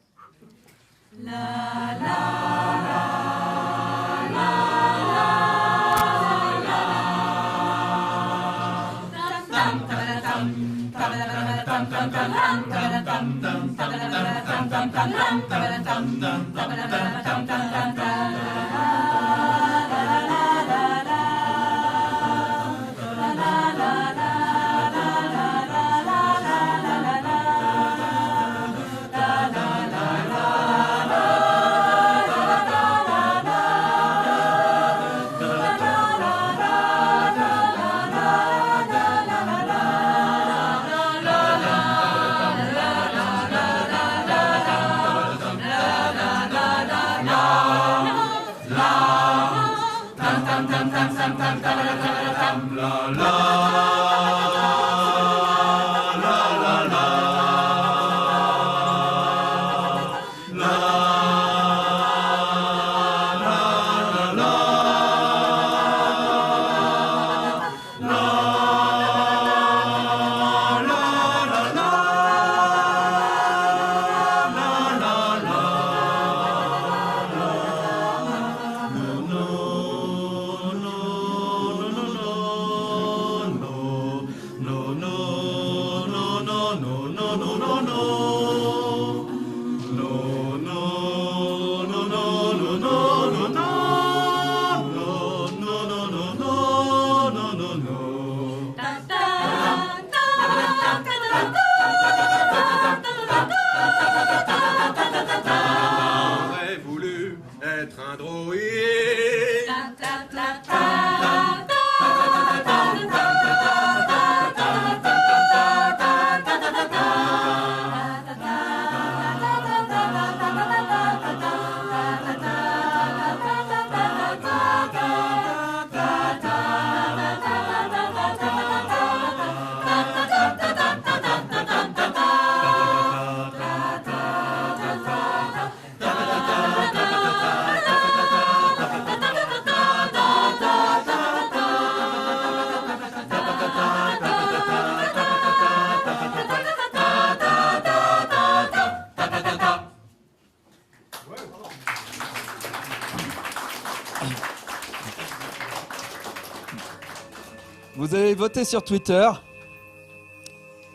Vous avez voté sur Twitter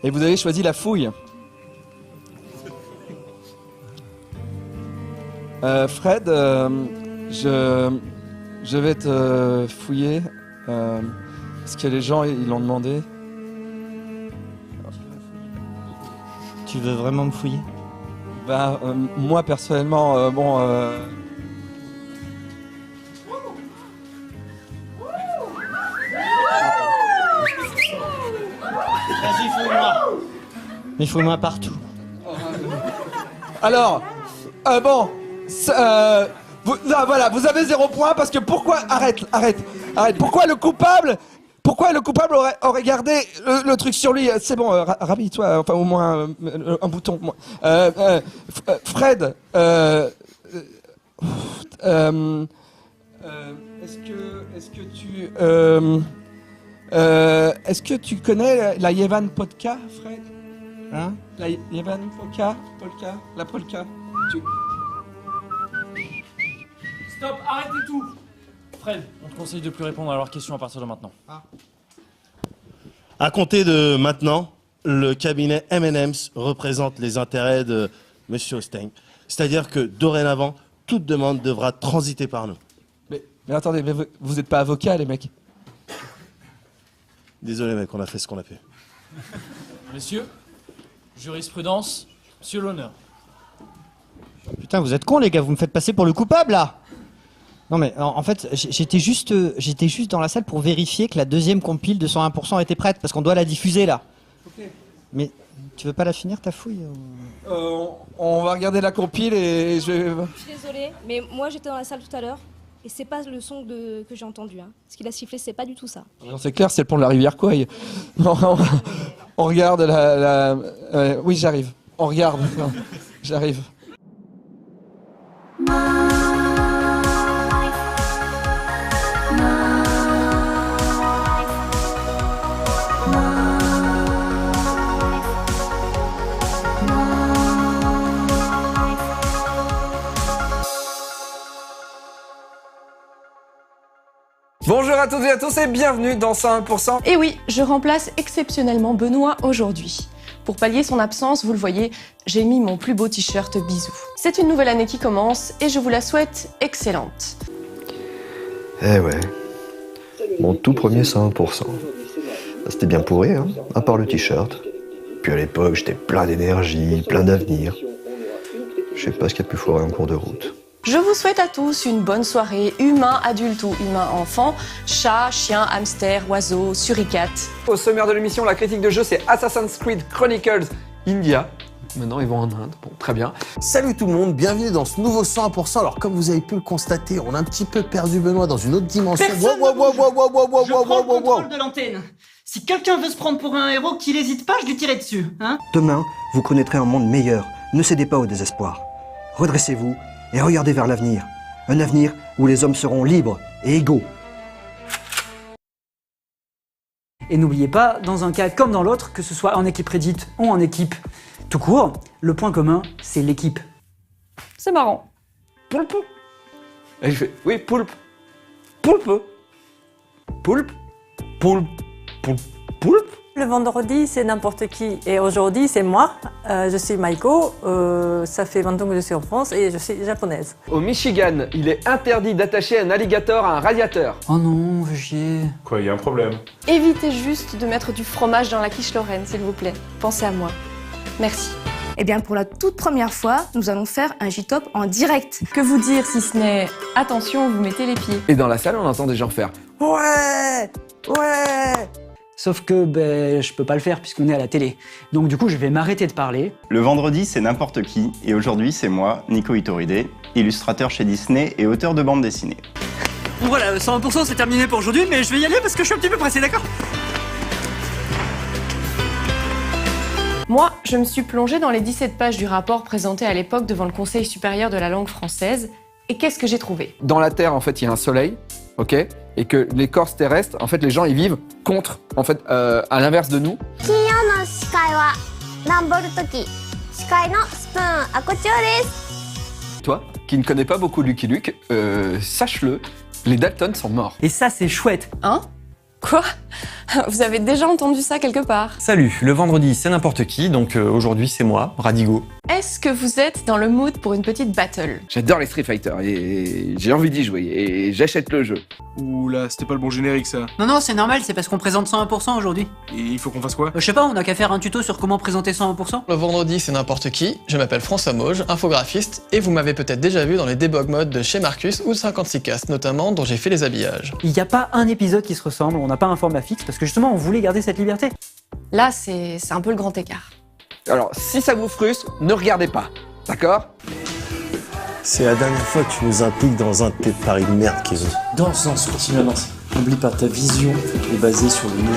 et vous avez choisi la fouille. Fred, je vais te fouiller parce que les gens ils l'ont demandé. Tu veux vraiment me fouiller? Bah moi personnellement, bon. Vas-y, fouille-moi. Mais fouille-moi partout. Alors, bon, voilà, vous avez 0 point parce que pourquoi... Arrête. Pourquoi le coupable aurait gardé le truc sur lui? C'est bon, rhabille-toi, enfin au moins un bouton. Fred, est-ce que tu connais la Yevan Polka, Fred? Hein? La Yevan Polka, la polka. Stop, arrêtez tout. Fred, on te conseille de plus répondre à leurs questions à partir de maintenant. À compter de maintenant, le cabinet M&M's représente les intérêts de Monsieur Osteng. C'est-à-dire que dorénavant, toute demande devra transiter par nous. Mais attendez, mais vous n'êtes pas avocat, les mecs? Désolé mec, on a fait ce qu'on a fait. Messieurs, jurisprudence, sur l'honneur. Putain, vous êtes cons les gars, vous me faites passer pour le coupable là. Non mais en fait, j'étais juste dans la salle pour vérifier que la deuxième compile de 101% était prête, parce qu'on doit la diffuser là. Ok. Mais tu veux pas la finir ta fouille? On va regarder la compile et je vais... Je suis désolée, mais moi j'étais dans la salle tout à l'heure et c'est pas le son que j'ai entendu. Hein. Ce qu'il a sifflé, c'est pas du tout ça. Non, c'est clair, c'est le pont de la rivière Kouai. On regarde oui, j'arrive. On regarde. J'arrive. Bonjour à toutes et à tous et bienvenue dans 101%. Et oui, je remplace exceptionnellement Benoît aujourd'hui. Pour pallier son absence, vous le voyez, j'ai mis mon plus beau t-shirt bisou. C'est une nouvelle année qui commence et je vous la souhaite excellente. Eh ouais, mon tout premier 101%. C'était bien pourri, hein, à part le t-shirt. Puis à l'époque, j'étais plein d'énergie, plein d'avenir. Je sais pas ce qu'il y a pu foirer en cours de route. Je vous souhaite à tous une bonne soirée, humain adulte ou humain enfant, chat, chien, hamster, oiseau, suricate. Au sommaire de l'émission, la critique de jeu, c'est Assassin's Creed Chronicles India. Maintenant, ils vont en Inde. Bon, très bien. Salut tout le monde, bienvenue dans ce nouveau 100%. Alors comme vous avez pu le constater, on a un petit peu perdu Benoît dans une autre dimension. Je prends le contrôle de l'antenne. Si quelqu'un veut se prendre pour un héros, qu'il n'hésite pas, je lui tirerai dessus. Hein? Demain, vous connaîtrez un monde meilleur. Ne cédez pas au désespoir. Redressez-vous et regardez vers l'avenir. Un avenir où les hommes seront libres et égaux. Et n'oubliez pas, dans un cas comme dans l'autre, que ce soit en équipe Reddit ou en équipe tout court, le point commun, c'est l'équipe. C'est marrant. Poulpe. Et je fais, oui, poulpe. Poulpe. Poulpe. Poulpe. Poulpe. Poulpe. Le vendredi, c'est n'importe qui. Et aujourd'hui, c'est moi. Je suis Maiko. Ça fait 20 ans que je suis en France et je suis japonaise. Au Michigan, il est interdit d'attacher un alligator à un radiateur. Oh non, fais chier. Quoi, il y a un problème? Évitez juste de mettre du fromage dans la quiche Lorraine, s'il vous plaît. Pensez à moi. Merci. Eh bien, pour la toute première fois, nous allons faire un J-Top en direct. Que vous dire si ce n'est attention, vous mettez les pieds. Et dans la salle, on entend des gens faire ouais, ouais. Sauf que je peux pas le faire puisqu'on est à la télé. Donc du coup, je vais m'arrêter de parler. Le vendredi, c'est n'importe qui. Et aujourd'hui, c'est moi, Nico Itoride, illustrateur chez Disney et auteur de bande dessinée. Bon voilà, 100% c'est terminé pour aujourd'hui, mais je vais y aller parce que je suis un petit peu pressé, d'accord? Moi, je me suis plongée dans les 17 pages du rapport présenté à l'époque devant le Conseil supérieur de la langue française. Et qu'est-ce que j'ai trouvé? Dans la Terre, en fait, il y a un soleil, ok? Et que l'écorce terrestre, en fait, les gens, ils vivent contre, en fait, à l'inverse de nous. Toi, qui ne connais pas beaucoup Lucky Luke, sache-le, les Dalton sont morts. Et ça, c'est chouette. Hein? Quoi? Vous avez déjà entendu ça quelque part. Salut, le vendredi c'est n'importe qui, donc aujourd'hui c'est moi, Radigo. Est-ce que vous êtes dans le mood pour une petite battle? J'adore les Street Fighter et j'ai envie d'y jouer et j'achète le jeu. Oula, c'était pas le bon générique ça. Non, c'est normal, c'est parce qu'on présente 101% aujourd'hui. Et il faut qu'on fasse quoi? Je sais pas, on a qu'à faire un tuto sur comment présenter 101%. Le vendredi c'est n'importe qui, je m'appelle François Mauge, infographiste, et vous m'avez peut-être déjà vu dans les debug modes de chez Marcus ou de 56cast notamment, dont j'ai fait les habillages. Il n'y a pas un épisode qui se ressemble, on n'a pas un format fixe, parce que justement on voulait garder cette liberté. Là, c'est un peu le grand écart. Alors, si ça vous frustre, ne regardez pas, d'accord? C'est la dernière fois que tu nous impliques dans un de tes paris de merde, Kevin. Danse, continue à danser. N'oublie pas, ta vision est basée sur le mouvement.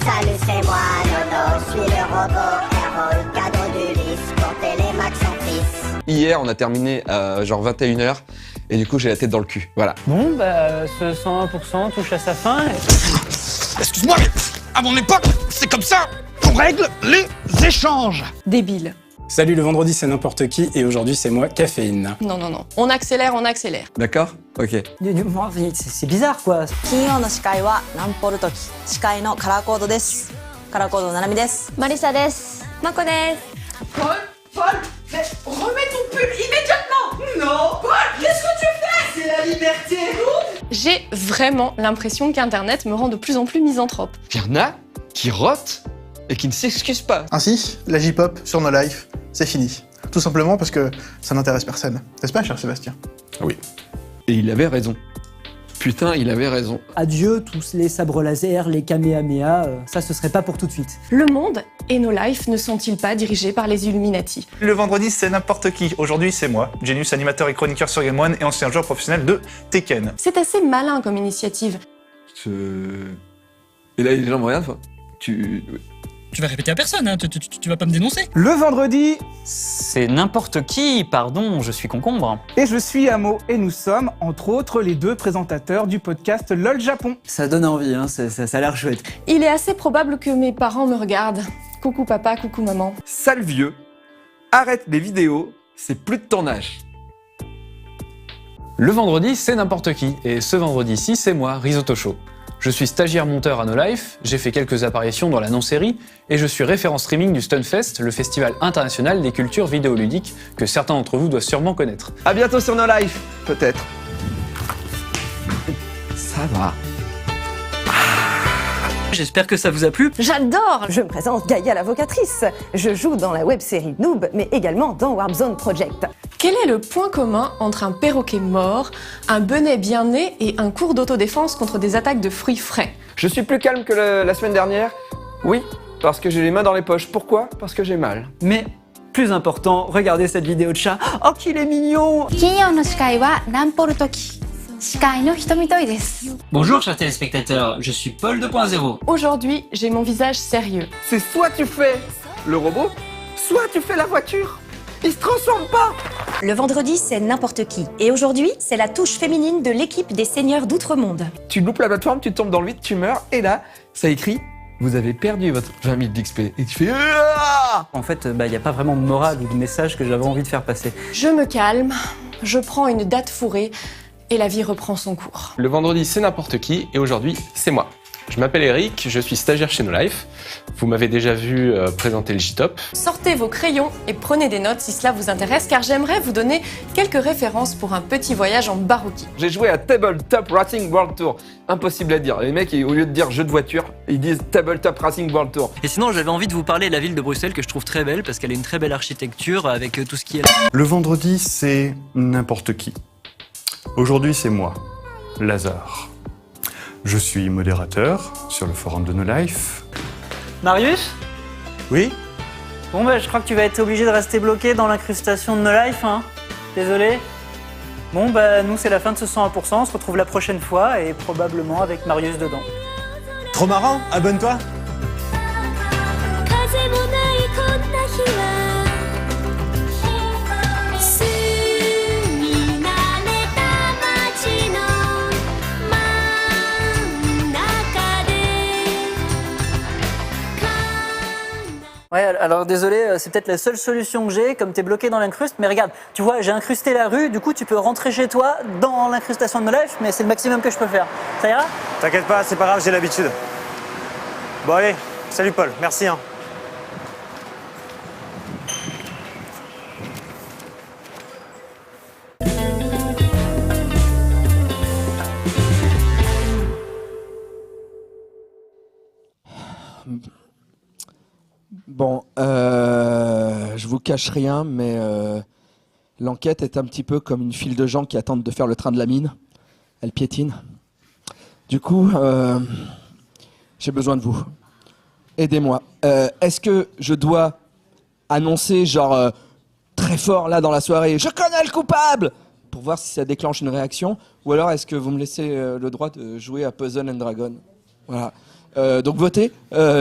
Salut, c'est moi, Nono, je suis le robot héros, cadeau d'Ulysse pour Télémax en fils. Hier, on a terminé à genre 21h et du coup, j'ai la tête dans le cul. Voilà. Bon, bah, ce 101% touche à sa fin. Excuse-moi, mais à mon époque, c'est comme ça qu'on règle les échanges. Débile. Salut, le vendredi c'est n'importe qui et aujourd'hui c'est moi, Caféine. Non. On accélère. D'accord? Ok. C'est bizarre quoi. 金曜の司会はナンポルトキ。司会のカラーコードです。カラーコードのななみです。マリサです。マコです。Paul, mais remets ton pull immédiatement. Non, Paul, qu'est-ce que tu fais? C'est la liberté, non? J'ai vraiment l'impression qu'Internet me rend de plus en plus misanthrope. Il y en a qui rotent et qui ne s'excusent pas. Ainsi, la J-pop sur nos lives, c'est fini. Tout simplement parce que ça n'intéresse personne. N'est-ce pas, cher Sébastien? Oui. Et il avait raison. Putain, il avait raison. Adieu tous les sabres laser, les kamehameha, ça ce serait pas pour tout de suite. Le monde et nos lives ne sont-ils pas dirigés par les Illuminati? Le vendredi c'est n'importe qui, aujourd'hui c'est moi, Genius, animateur et chroniqueur sur Game One et ancien joueur professionnel de Tekken. C'est assez malin comme initiative. Et là, les gens me regardent, Tu vas répéter à personne, hein. Tu vas pas me dénoncer. Le vendredi, c'est n'importe qui, pardon, je suis Concombre. Et je suis Amo, et nous sommes, entre autres, les deux présentateurs du podcast LOL Japon. Ça donne envie, hein, ça a l'air chouette. Il est assez probable que mes parents me regardent. Coucou papa, coucou maman. Sale vieux, arrête les vidéos, c'est plus de ton âge. Le vendredi c'est n'importe qui et ce vendredi-ci c'est moi, Risotto Show. Je suis stagiaire monteur à No Life, j'ai fait quelques apparitions dans la non-série et je suis référent streaming du Stunfest, le festival international des cultures vidéoludiques que certains d'entre vous doivent sûrement connaître. À bientôt sur No Life, peut-être. Ça va. J'espère que ça vous a plu. J'adore. Je me présente Gaïa l'avocatrice. Je joue dans la web-série Noob, mais également dans Warp Zone Project. Quel est le point commun entre un perroquet mort, un benet bien né et un cours d'autodéfense contre des attaques de fruits frais? Je suis plus calme que la semaine dernière. Oui, parce que j'ai les mains dans les poches. Pourquoi? Parce que j'ai mal. Mais plus important, regardez cette vidéo de chat. Oh, qu'il est mignon! 金曜の司会はナンポルトキ。司会のひとみといです。 Bonjour chers téléspectateurs, je suis Paul 2.0. Aujourd'hui, j'ai mon visage sérieux. C'est soit tu fais le robot, soit tu fais la voiture. Il se transforme pas. Le vendredi, c'est n'importe qui. Et aujourd'hui, c'est la touche féminine de l'équipe des Seigneurs d'Outre-Monde. Tu loupes la plateforme, tu tombes dans le vide, tu meurs, et là, ça écrit « Vous avez perdu votre 20 000 d'XP ». Et tu fais « En fait, il n'y a pas vraiment de morale ou de message que j'avais envie de faire passer. Je me calme, je prends une date fourrée, et la vie reprend son cours. Le vendredi c'est n'importe qui et aujourd'hui c'est moi. Je m'appelle Eric, je suis stagiaire chez No Life. Vous m'avez déjà vu présenter le J-Top. Sortez vos crayons et prenez des notes si cela vous intéresse, car j'aimerais vous donner quelques références pour un petit voyage en Baroki. J'ai joué à Tabletop Racing World Tour. Impossible à dire. Les mecs, au lieu de dire jeu de voiture, ils disent Tabletop Racing World Tour. Et sinon, j'avais envie de vous parler de la ville de Bruxelles que je trouve très belle parce qu'elle a une très belle architecture avec tout ce qui est là. Le vendredi c'est n'importe qui. Aujourd'hui c'est moi, Lazare. Je suis modérateur sur le forum de No Life. Marius? Oui? Bon bah je crois que tu vas être obligé de rester bloqué dans l'incrustation de No Life, hein. Désolé. Bon bah nous c'est la fin de ce 101%, on se retrouve la prochaine fois et probablement avec Marius dedans. Trop marrant, abonne-toi! Ouais, alors désolé, c'est peut-être la seule solution que j'ai, comme t'es bloqué dans l'incruste, mais regarde, tu vois, j'ai incrusté la rue, du coup tu peux rentrer chez toi dans l'incrustation de No Life, mais c'est le maximum que je peux faire. Ça ira? T'inquiète pas, c'est pas grave, j'ai l'habitude. Bon allez, salut Paul, merci hein. Bon, je vous cache rien, mais l'enquête est un petit peu comme une file de gens qui attendent de faire le train de la mine. Elle piétine. Du coup, j'ai besoin de vous. Aidez-moi. Est-ce que je dois annoncer, genre, très fort là dans la soirée, je connais le coupable, pour voir si ça déclenche une réaction, ou alors est-ce que vous me laissez le droit de jouer à Puzzle and Dragon? Voilà. Donc votez,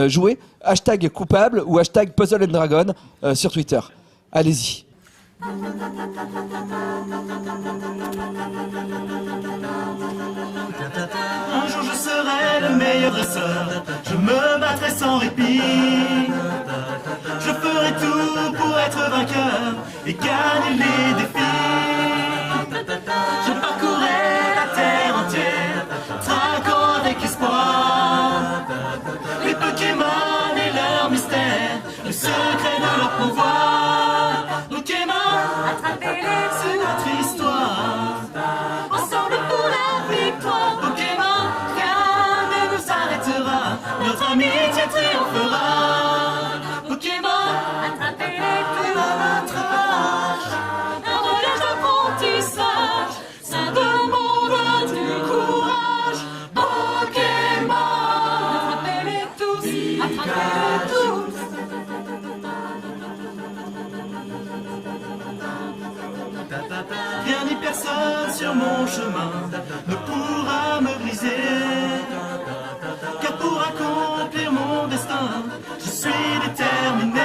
jouez, hashtag coupable ou hashtag Puzzle and Dragon sur Twitter. Allez-y. Un jour je serai le meilleur dresseur, je me battrai sans répit. Je ferai tout pour être vainqueur et gagner les défis. Je parcourrai la terre entière, traquant avec espoir les Pokémon et leur mystère, le secret de leur pouvoir. Pokémon, attrapez-les, c'est notre histoire. Ensemble pour la victoire. Pokémon, rien ne nous arrêtera, notre amitié triomphera. Pokémon, attrapez-les, plus dans notre âge. Un voyage d'apprentissage, ça demande du courage. Pokémon, attrapez-les tous, attrapez-les tous. Rien ni personne sur mon chemin ne pourra me briser, car pour accomplir mon destin, je suis déterminé.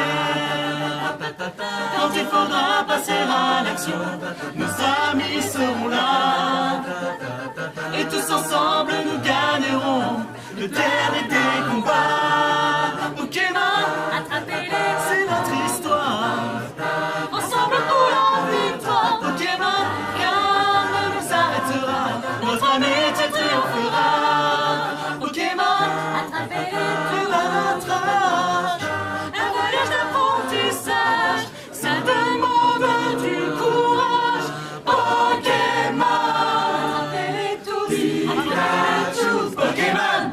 Quand il faudra passer à l'action, nos amis seront là, et tous ensemble nous gagnerons le dernier des combats. Pokémon, attrapez-les, c'est notre histoire. Ensemble pour la victoire. Pokémon, rien ne nous arrêtera, notre amitié triomphera. Pokémon, attrapez-les, plus bas notre âge. Un voyage d'apprentissage, ça demande du courage. Pokémon, attrapez-les tous, attrapez-les tous. Pokémon.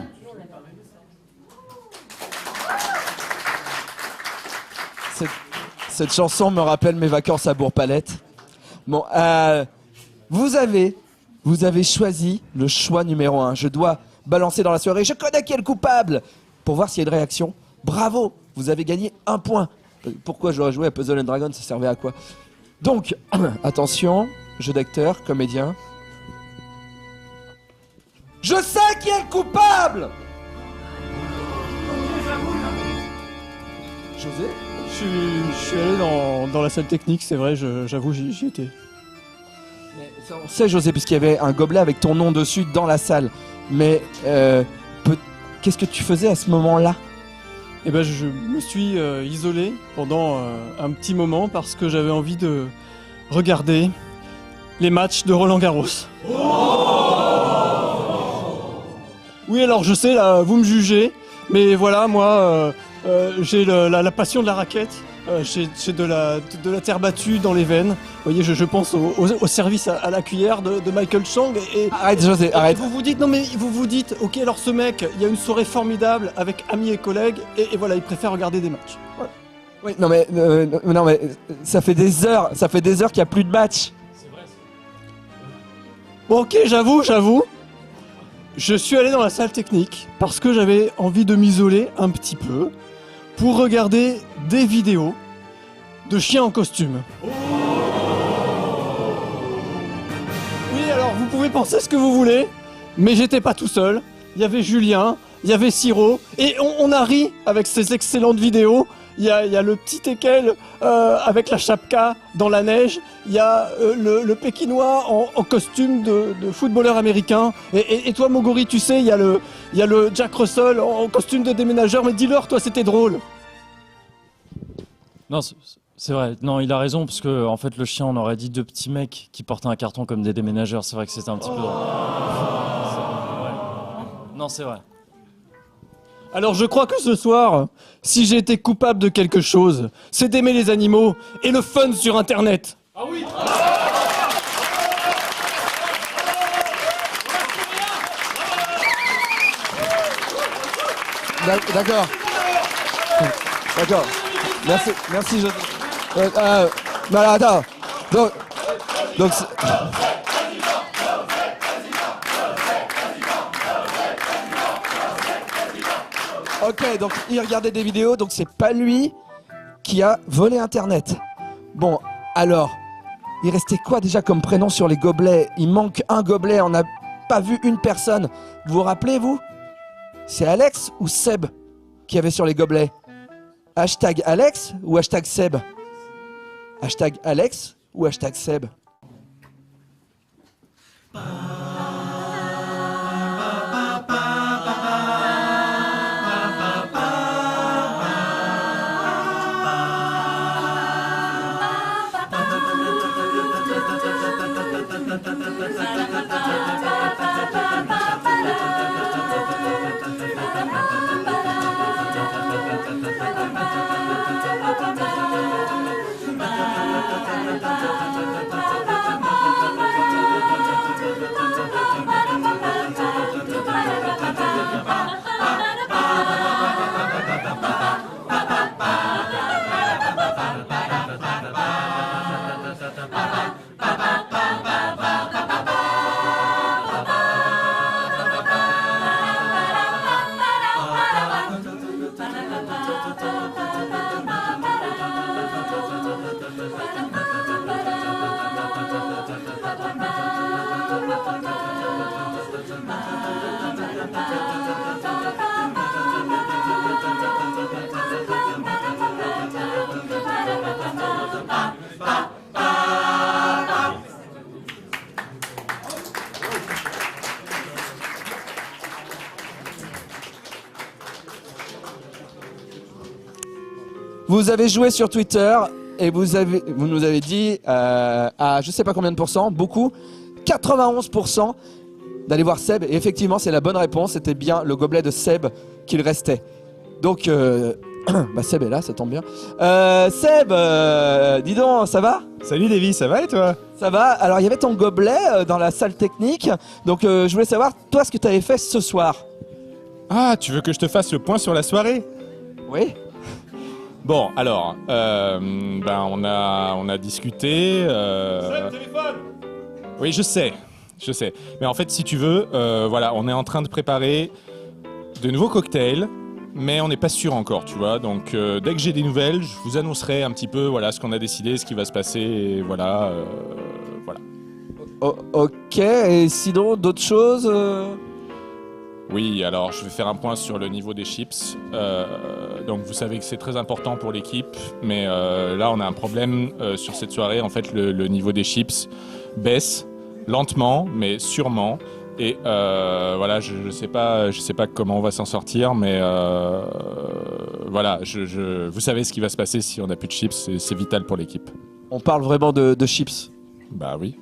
Cette chanson me rappelle mes vacances à Bourg-Palette. Bon, vous avez choisi le choix numéro 1. Je dois balancer dans la soirée, je connais qui est le coupable, pour voir s'il y a une réaction. Bravo, vous avez gagné 1 point. Pourquoi j'aurais joué à Puzzle and Dragon, ça servait à quoi? Donc, attention, jeu d'acteur, comédien. Je sais qui est le coupable! José? Je suis allé dans la salle technique, c'est vrai, j'avoue, j'y étais. Mais ça, on sait, José, puisqu'il y avait un gobelet avec ton nom dessus dans la salle. Mais qu'est-ce que tu faisais à ce moment-là? Eh ben, je me suis isolé pendant un petit moment parce que j'avais envie de regarder les matchs de Roland-Garros. Oui, alors je sais, là, vous me jugez, mais voilà, moi... j'ai la passion de la raquette, j'ai de la terre battue dans les veines. Vous voyez, je pense au service à la cuillère de Michael Chang. Arrête, José, arrête. Vous vous dites, ok, alors ce mec, il y a une soirée formidable avec amis et collègues, et voilà, il préfère regarder des matchs. Voilà. Oui, non mais ça fait des heures qu'il n'y a plus de match. Bon, ok, j'avoue. Je suis allé dans la salle technique parce que j'avais envie de m'isoler un petit peu pour regarder des vidéos de chiens en costume. Oui, alors vous pouvez penser ce que vous voulez, mais j'étais pas tout seul. Il y avait Julien, il y avait Siro, et on a ri avec ces excellentes vidéos. Il y a le petit Tekel avec la chapka dans la neige. Il y a le Pékinois en costume de footballeur américain. Et toi, Moguri, tu sais, il y a le Jack Russell en costume de déménageur. Mais dis-leur, toi, c'était drôle. Non, c'est vrai. Non, il a raison, parce que en fait, le chien, on aurait dit 2 petits mecs qui portaient un carton comme des déménageurs. C'est vrai que c'était un petit peu drôle. Non, c'est vrai. Alors je crois que ce soir, si j'ai été coupable de quelque chose, c'est d'aimer les animaux et le fun sur Internet. Ah oui. D'accord. D'accord. Merci, non, là, attends. Donc ok, donc il regardait des vidéos, donc c'est pas lui qui a volé Internet. Bon, alors, il restait quoi déjà comme prénom sur les gobelets? Il manque un gobelet, on n'a pas vu une personne. Vous vous rappelez, vous? C'est Alex ou Seb qu'il y avait sur les gobelets? Hashtag Alex ou hashtag Seb? Hashtag Alex ou hashtag Seb? Vous avez joué sur Twitter et vous nous avez dit à je sais pas combien de pourcents, beaucoup, 91% d'aller voir Seb. Et effectivement, c'est la bonne réponse. C'était bien le gobelet de Seb qu'il restait. Donc, bah Seb est là, ça tombe bien. Seb, dis donc, ça va? Salut Davy, ça va et toi? Ça va. Alors, il y avait ton gobelet dans la salle technique. Donc, je voulais savoir, toi, ce que tu avais fait ce soir. Ah, tu veux que je te fasse le point sur la soirée? Oui. Bon, alors, on a discuté. Seb, téléphone! Oui, je sais. Mais en fait, si tu veux, voilà, on est en train de préparer de nouveaux cocktails, mais on n'est pas sûr encore, tu vois. Donc, dès que j'ai des nouvelles, je vous annoncerai un petit peu, voilà, ce qu'on a décidé, ce qui va se passer, et voilà, voilà. Ok. Et sinon, d'autres choses? Oui, alors je vais faire un point sur le niveau des chips. Donc vous savez que c'est très important pour l'équipe, mais là on a un problème sur cette soirée. En fait, le niveau des chips baisse lentement, mais sûrement. Et voilà, je sais pas comment on va s'en sortir, mais voilà, vous savez ce qui va se passer si on n'a plus de chips. C'est vital pour l'équipe. On parle vraiment de chips? Bah oui.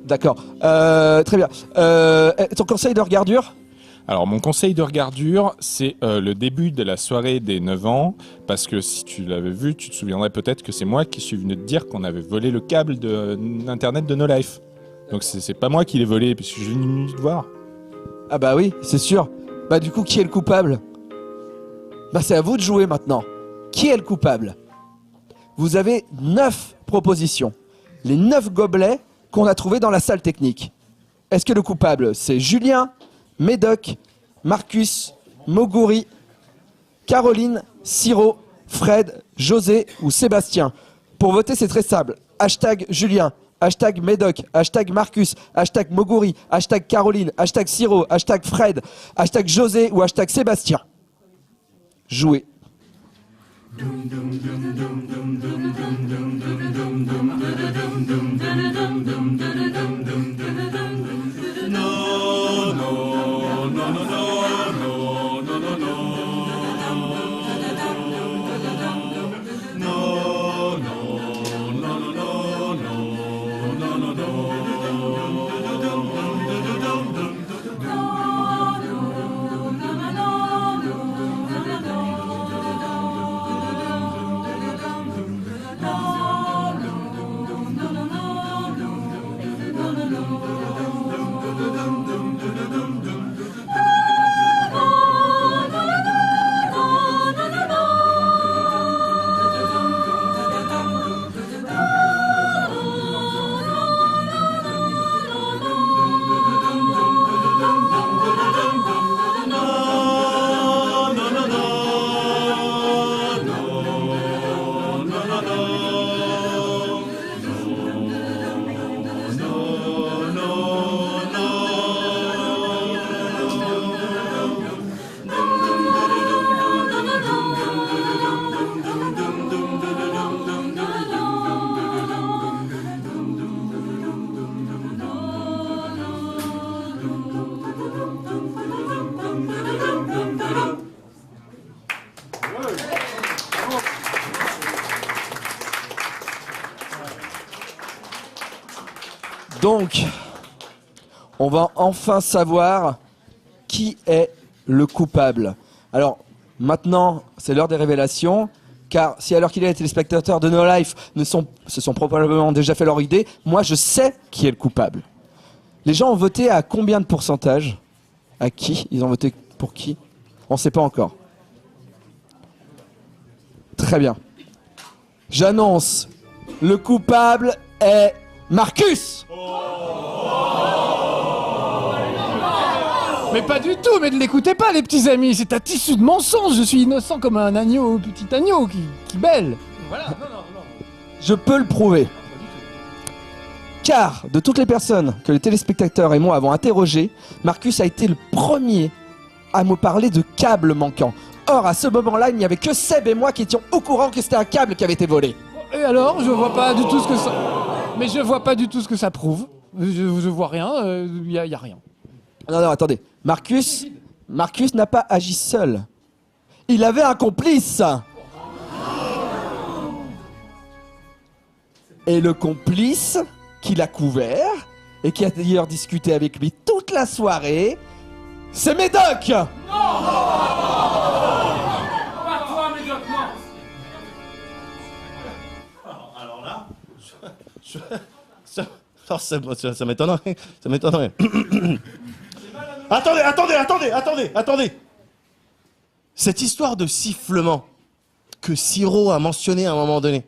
D'accord. Très bien. Ton conseil de regardure? Alors mon conseil de regardure, c'est le début de la soirée des 9 ans, parce que si tu l'avais vu, tu te souviendrais peut-être que c'est moi qui suis venu te dire qu'on avait volé le câble d'Internet de No Life. Donc c'est pas moi qui l'ai volé, puisque je suis venu te voir. Ah bah oui, c'est sûr. Bah du coup, qui est le coupable? Bah c'est à vous de jouer maintenant. Qui est le coupable? Vous avez 9 propositions. Les 9 gobelets qu'on a trouvés dans la salle technique. Est-ce que le coupable, c'est Julien, Médoc, Marcus, Moguri, Caroline, Siro, Fred, José ou Sébastien? Pour voter, c'est très simple. Hashtag Julien, hashtag Médoc, hashtag Marcus, hashtag Moguri, hashtag Caroline, hashtag Siro, hashtag Fred, hashtag José ou hashtag Sébastien. Jouez. No. Donc, on va enfin savoir qui est le coupable. Alors, maintenant, c'est l'heure des révélations. Car si à l'heure qu'il est, les téléspectateurs de No Life se sont probablement déjà fait leur idée, moi je sais qui est le coupable. Les gens ont voté à combien de pourcentage? À qui? Ils ont voté pour qui? On ne sait pas encore. Très bien. J'annonce, le coupable est Marcus. Mais pas du tout, mais ne l'écoutez pas, les petits amis, c'est un tissu de mensonges, je suis innocent comme un agneau, petit agneau qui bêle. Voilà, non. Je peux le prouver. Car de toutes les personnes que les téléspectateurs et moi avons interrogées, Marcus a été le premier à me parler de câbles manquants. Or, à ce moment-là, il n'y avait que Seb et moi qui étions au courant que c'était un câble qui avait été volé. Et alors, je vois pas du tout ce que ça... Mais je vois pas du tout ce que ça prouve. Je vois rien, y a rien. Non, attendez. Marcus n'a pas agi seul. Il avait un complice. Et le complice qui l'a couvert et qui a d'ailleurs discuté avec lui toute la soirée, c'est Médoc. Ça m'étonnerait. Ça m'étonnerait. Attendez. Cette histoire de sifflement que Siro a mentionné à un moment donné,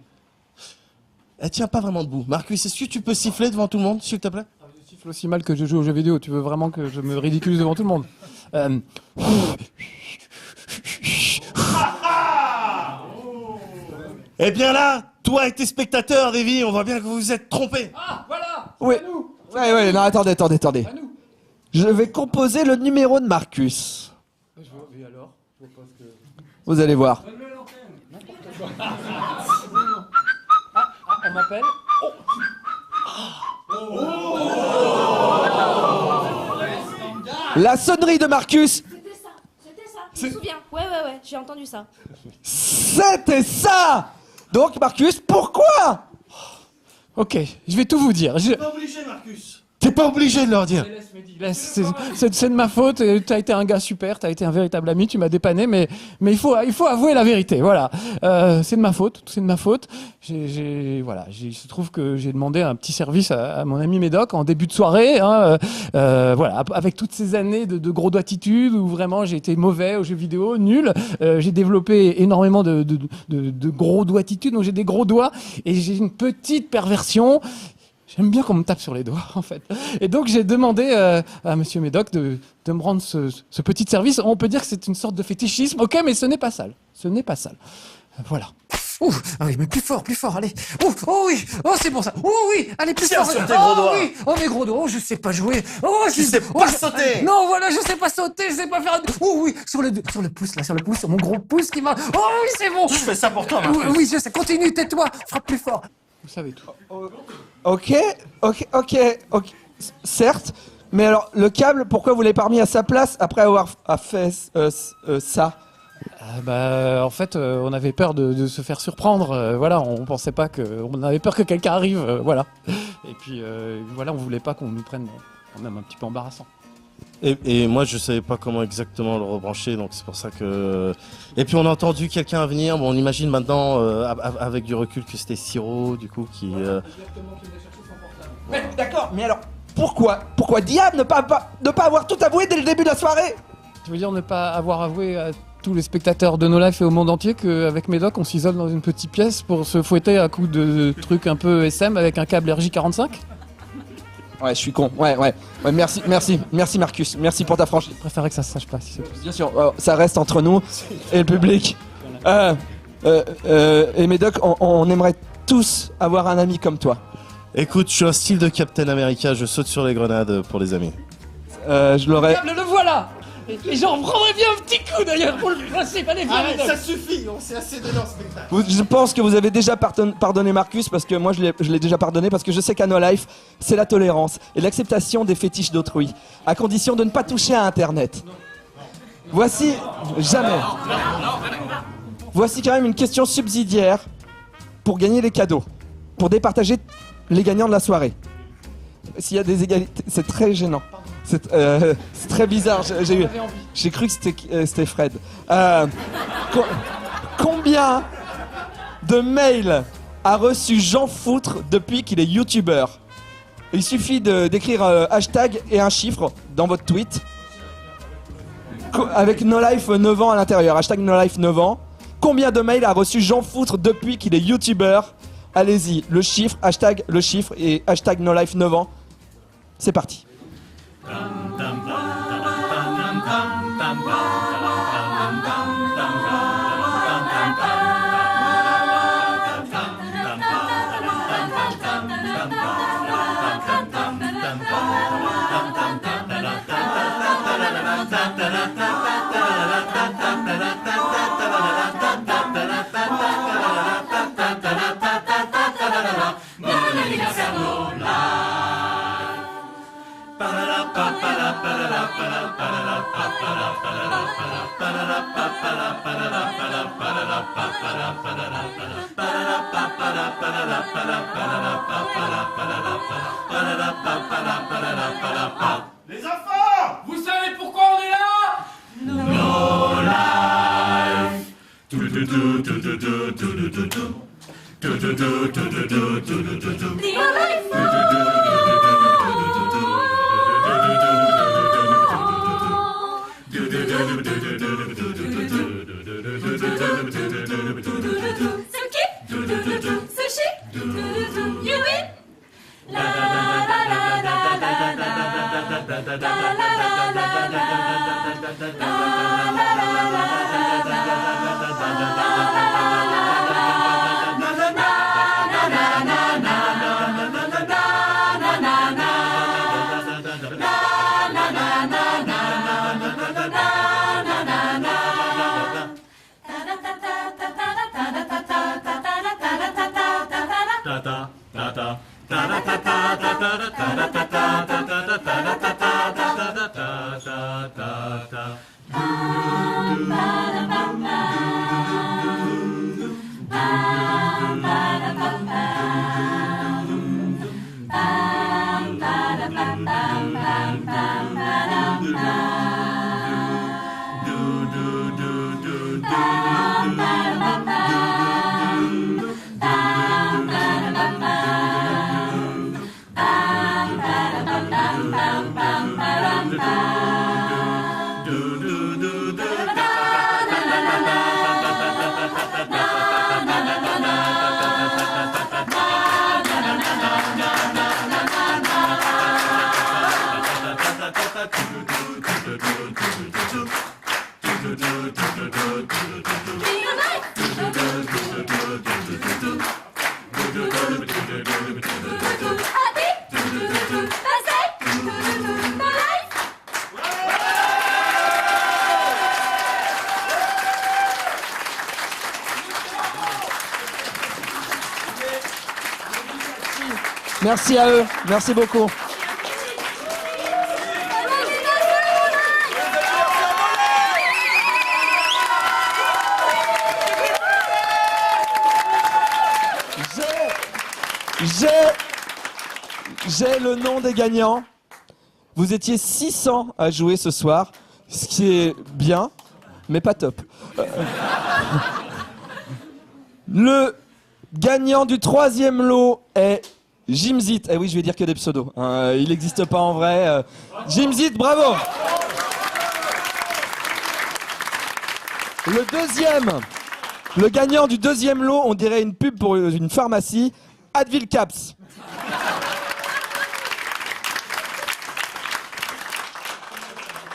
elle tient pas vraiment debout. Marcus, est-ce que tu peux siffler devant tout le monde, s'il te plaît? Je siffle aussi mal que je joue aux jeux vidéo. Tu veux vraiment que je me ridiculise devant tout le monde? Eh bien là, toi et tes spectateurs, Davy, on voit bien que vous vous êtes trompés. Ah, voilà. Oui. Ouais, non, attendez. Je vais composer le numéro de Marcus. Et alors? Vous allez voir. On m'appelle. La sonnerie de Marcus. C'était ça, je me souviens. Ouais, j'ai entendu ça. C'était ça. Donc Marcus, pourquoi? Ok, je vais tout vous dire. T'es pas obligé, Marcus. T'es pas obligé de leur dire. Laisse, c'est de ma faute. T'as été un gars super, t'as été un véritable ami, tu m'as dépanné, mais il faut avouer la vérité. Voilà, c'est de ma faute. Il se trouve que j'ai demandé un petit service à mon ami Médoc en début de soirée. Voilà, avec toutes ces années de gros doigtitude où vraiment j'ai été mauvais aux jeux vidéo, nul. J'ai développé énormément de gros doigtitudes, donc j'ai des gros doigts et j'ai une petite perversion. J'aime bien qu'on me tape sur les doigts, en fait. Et donc, j'ai demandé à Monsieur Médoc de me rendre ce petit service. On peut dire que c'est une sorte de fétichisme. Ok, mais ce n'est pas sale. Voilà. Ouh, ah oui, mais plus fort, allez. Ouh, oh oui, oh c'est bon ça. Oh oui, allez plus Tiens fort. sur tes gros doigts. Oui, oh mes gros doigts, oh je sais pas jouer. Oh Tu sais pas sauter. Non, voilà, je sais pas sauter, je sais pas faire. Oh oui, sur le pouce là, sur mon gros pouce qui va. Oh oui, c'est bon. Je fais ça pour toi, Marcus. Oui, je sais. Continue, tais-toi, frappe plus fort. Vous savez tout. Ok. Certes, mais alors le câble, pourquoi vous l'avez pas remis à sa place après avoir fait ça? En fait, on avait peur de se faire surprendre. Voilà, on pensait pas on avait peur que quelqu'un arrive. Voilà. Et puis voilà, on voulait pas qu'on nous prenne quand même un petit peu embarrassant. Et moi, je savais pas comment exactement le rebrancher, donc c'est pour ça que. Et puis on a entendu quelqu'un venir. Bon, on imagine maintenant, avec du recul, que c'était Siro, du coup, qui. Mais d'accord, mais alors pourquoi diable ne pas avoir tout avoué dès le début de la soirée? Tu veux dire ne pas avoir avoué à tous les spectateurs de No Life et au monde entier qu'avec Médoc, on s'isole dans une petite pièce pour se fouetter à coups de trucs un peu SM avec un câble RJ45? Ouais, je suis con. Ouais. Merci Marcus. Merci pour ta franchise. Je préférais que ça se sache pas, si c'est possible. Bien sûr, ça reste entre nous et le public. Et Médoc, on aimerait tous avoir un ami comme toi. Écoute, je suis un style de Captain America, je saute sur les grenades pour les amis. Je l'aurais. Le voilà. Et j'en prendrais bien un petit coup d'ailleurs pour le principe. Allez, viens, Arrête, Médoc. ça suffit, on s'est assez donné en spectacle. Je pense que vous avez déjà pardonné Marcus, parce que moi je l'ai déjà pardonné, parce que je sais qu'à No Life, c'est la tolérance et l'acceptation des fétiches d'autrui, à condition de ne pas toucher à Internet. Voici quand même une question subsidiaire pour gagner les cadeaux, pour départager les gagnants de la soirée. s'il y a des égalités, c'est très gênant. C'est très bizarre. J'ai cru que c'était Fred. Combien de mails a reçu Jean Foutre depuis qu'il est youtubeur? Il suffit d'écrire hashtag et un chiffre dans votre tweet. Avec NoLife 9 ans à l'intérieur. Hashtag NoLife 9 ans. Combien de mails a reçu Jean Foutre depuis qu'il est youtubeur? Allez-y, le chiffre, hashtag le chiffre et hashtag NoLife 9 ans. C'est parti. Les enfants, vous savez pourquoi on est là? No Merci à eux, merci beaucoup. J'ai le nom des gagnants. Vous étiez 600 à jouer ce soir, ce qui est bien, mais pas top. Le gagnant du 3e lot est Jimzit. Eh oui, je vais dire que des pseudos. Il n'existe pas en vrai. Jimzit, bravo. Le gagnant du 2e lot, on dirait une pub pour une pharmacie, Advil Caps.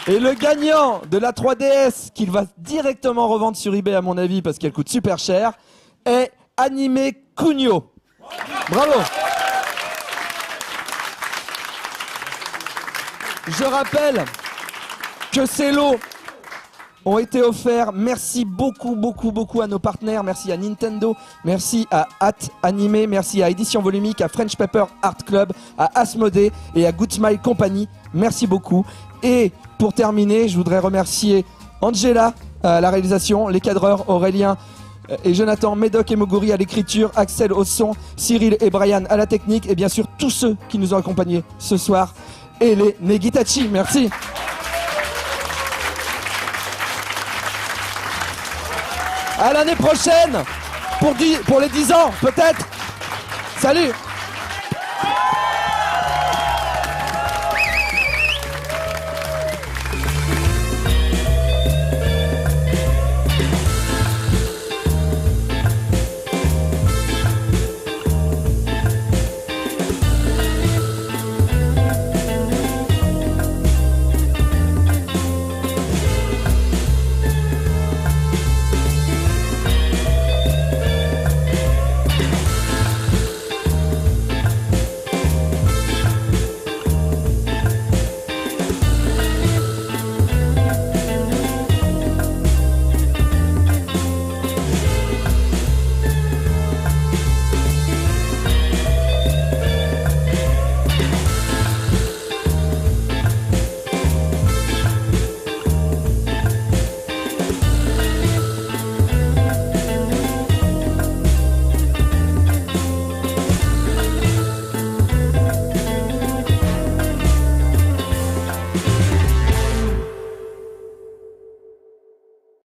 Et le gagnant de la 3DS, qu'il va directement revendre sur eBay à mon avis parce qu'elle coûte super cher, est Animé Cugno. Bravo. Je rappelle que ces lots ont été offerts. Merci beaucoup à nos partenaires. Merci à Nintendo, merci à Animé, merci à Édition Volumique, à French Pepper Art Club, à Asmodée et à Good Smile Company. Merci beaucoup. Et pour terminer, je voudrais remercier Angela à la réalisation, les cadreurs Aurélien, et Jonathan, Médoc et Moguri à l'écriture, Axel au son, Cyril et Brian à la technique, et bien sûr tous ceux qui nous ont accompagnés ce soir, et les Negitachi. Merci. À l'année prochaine pour les 10 ans, peut-être. Salut.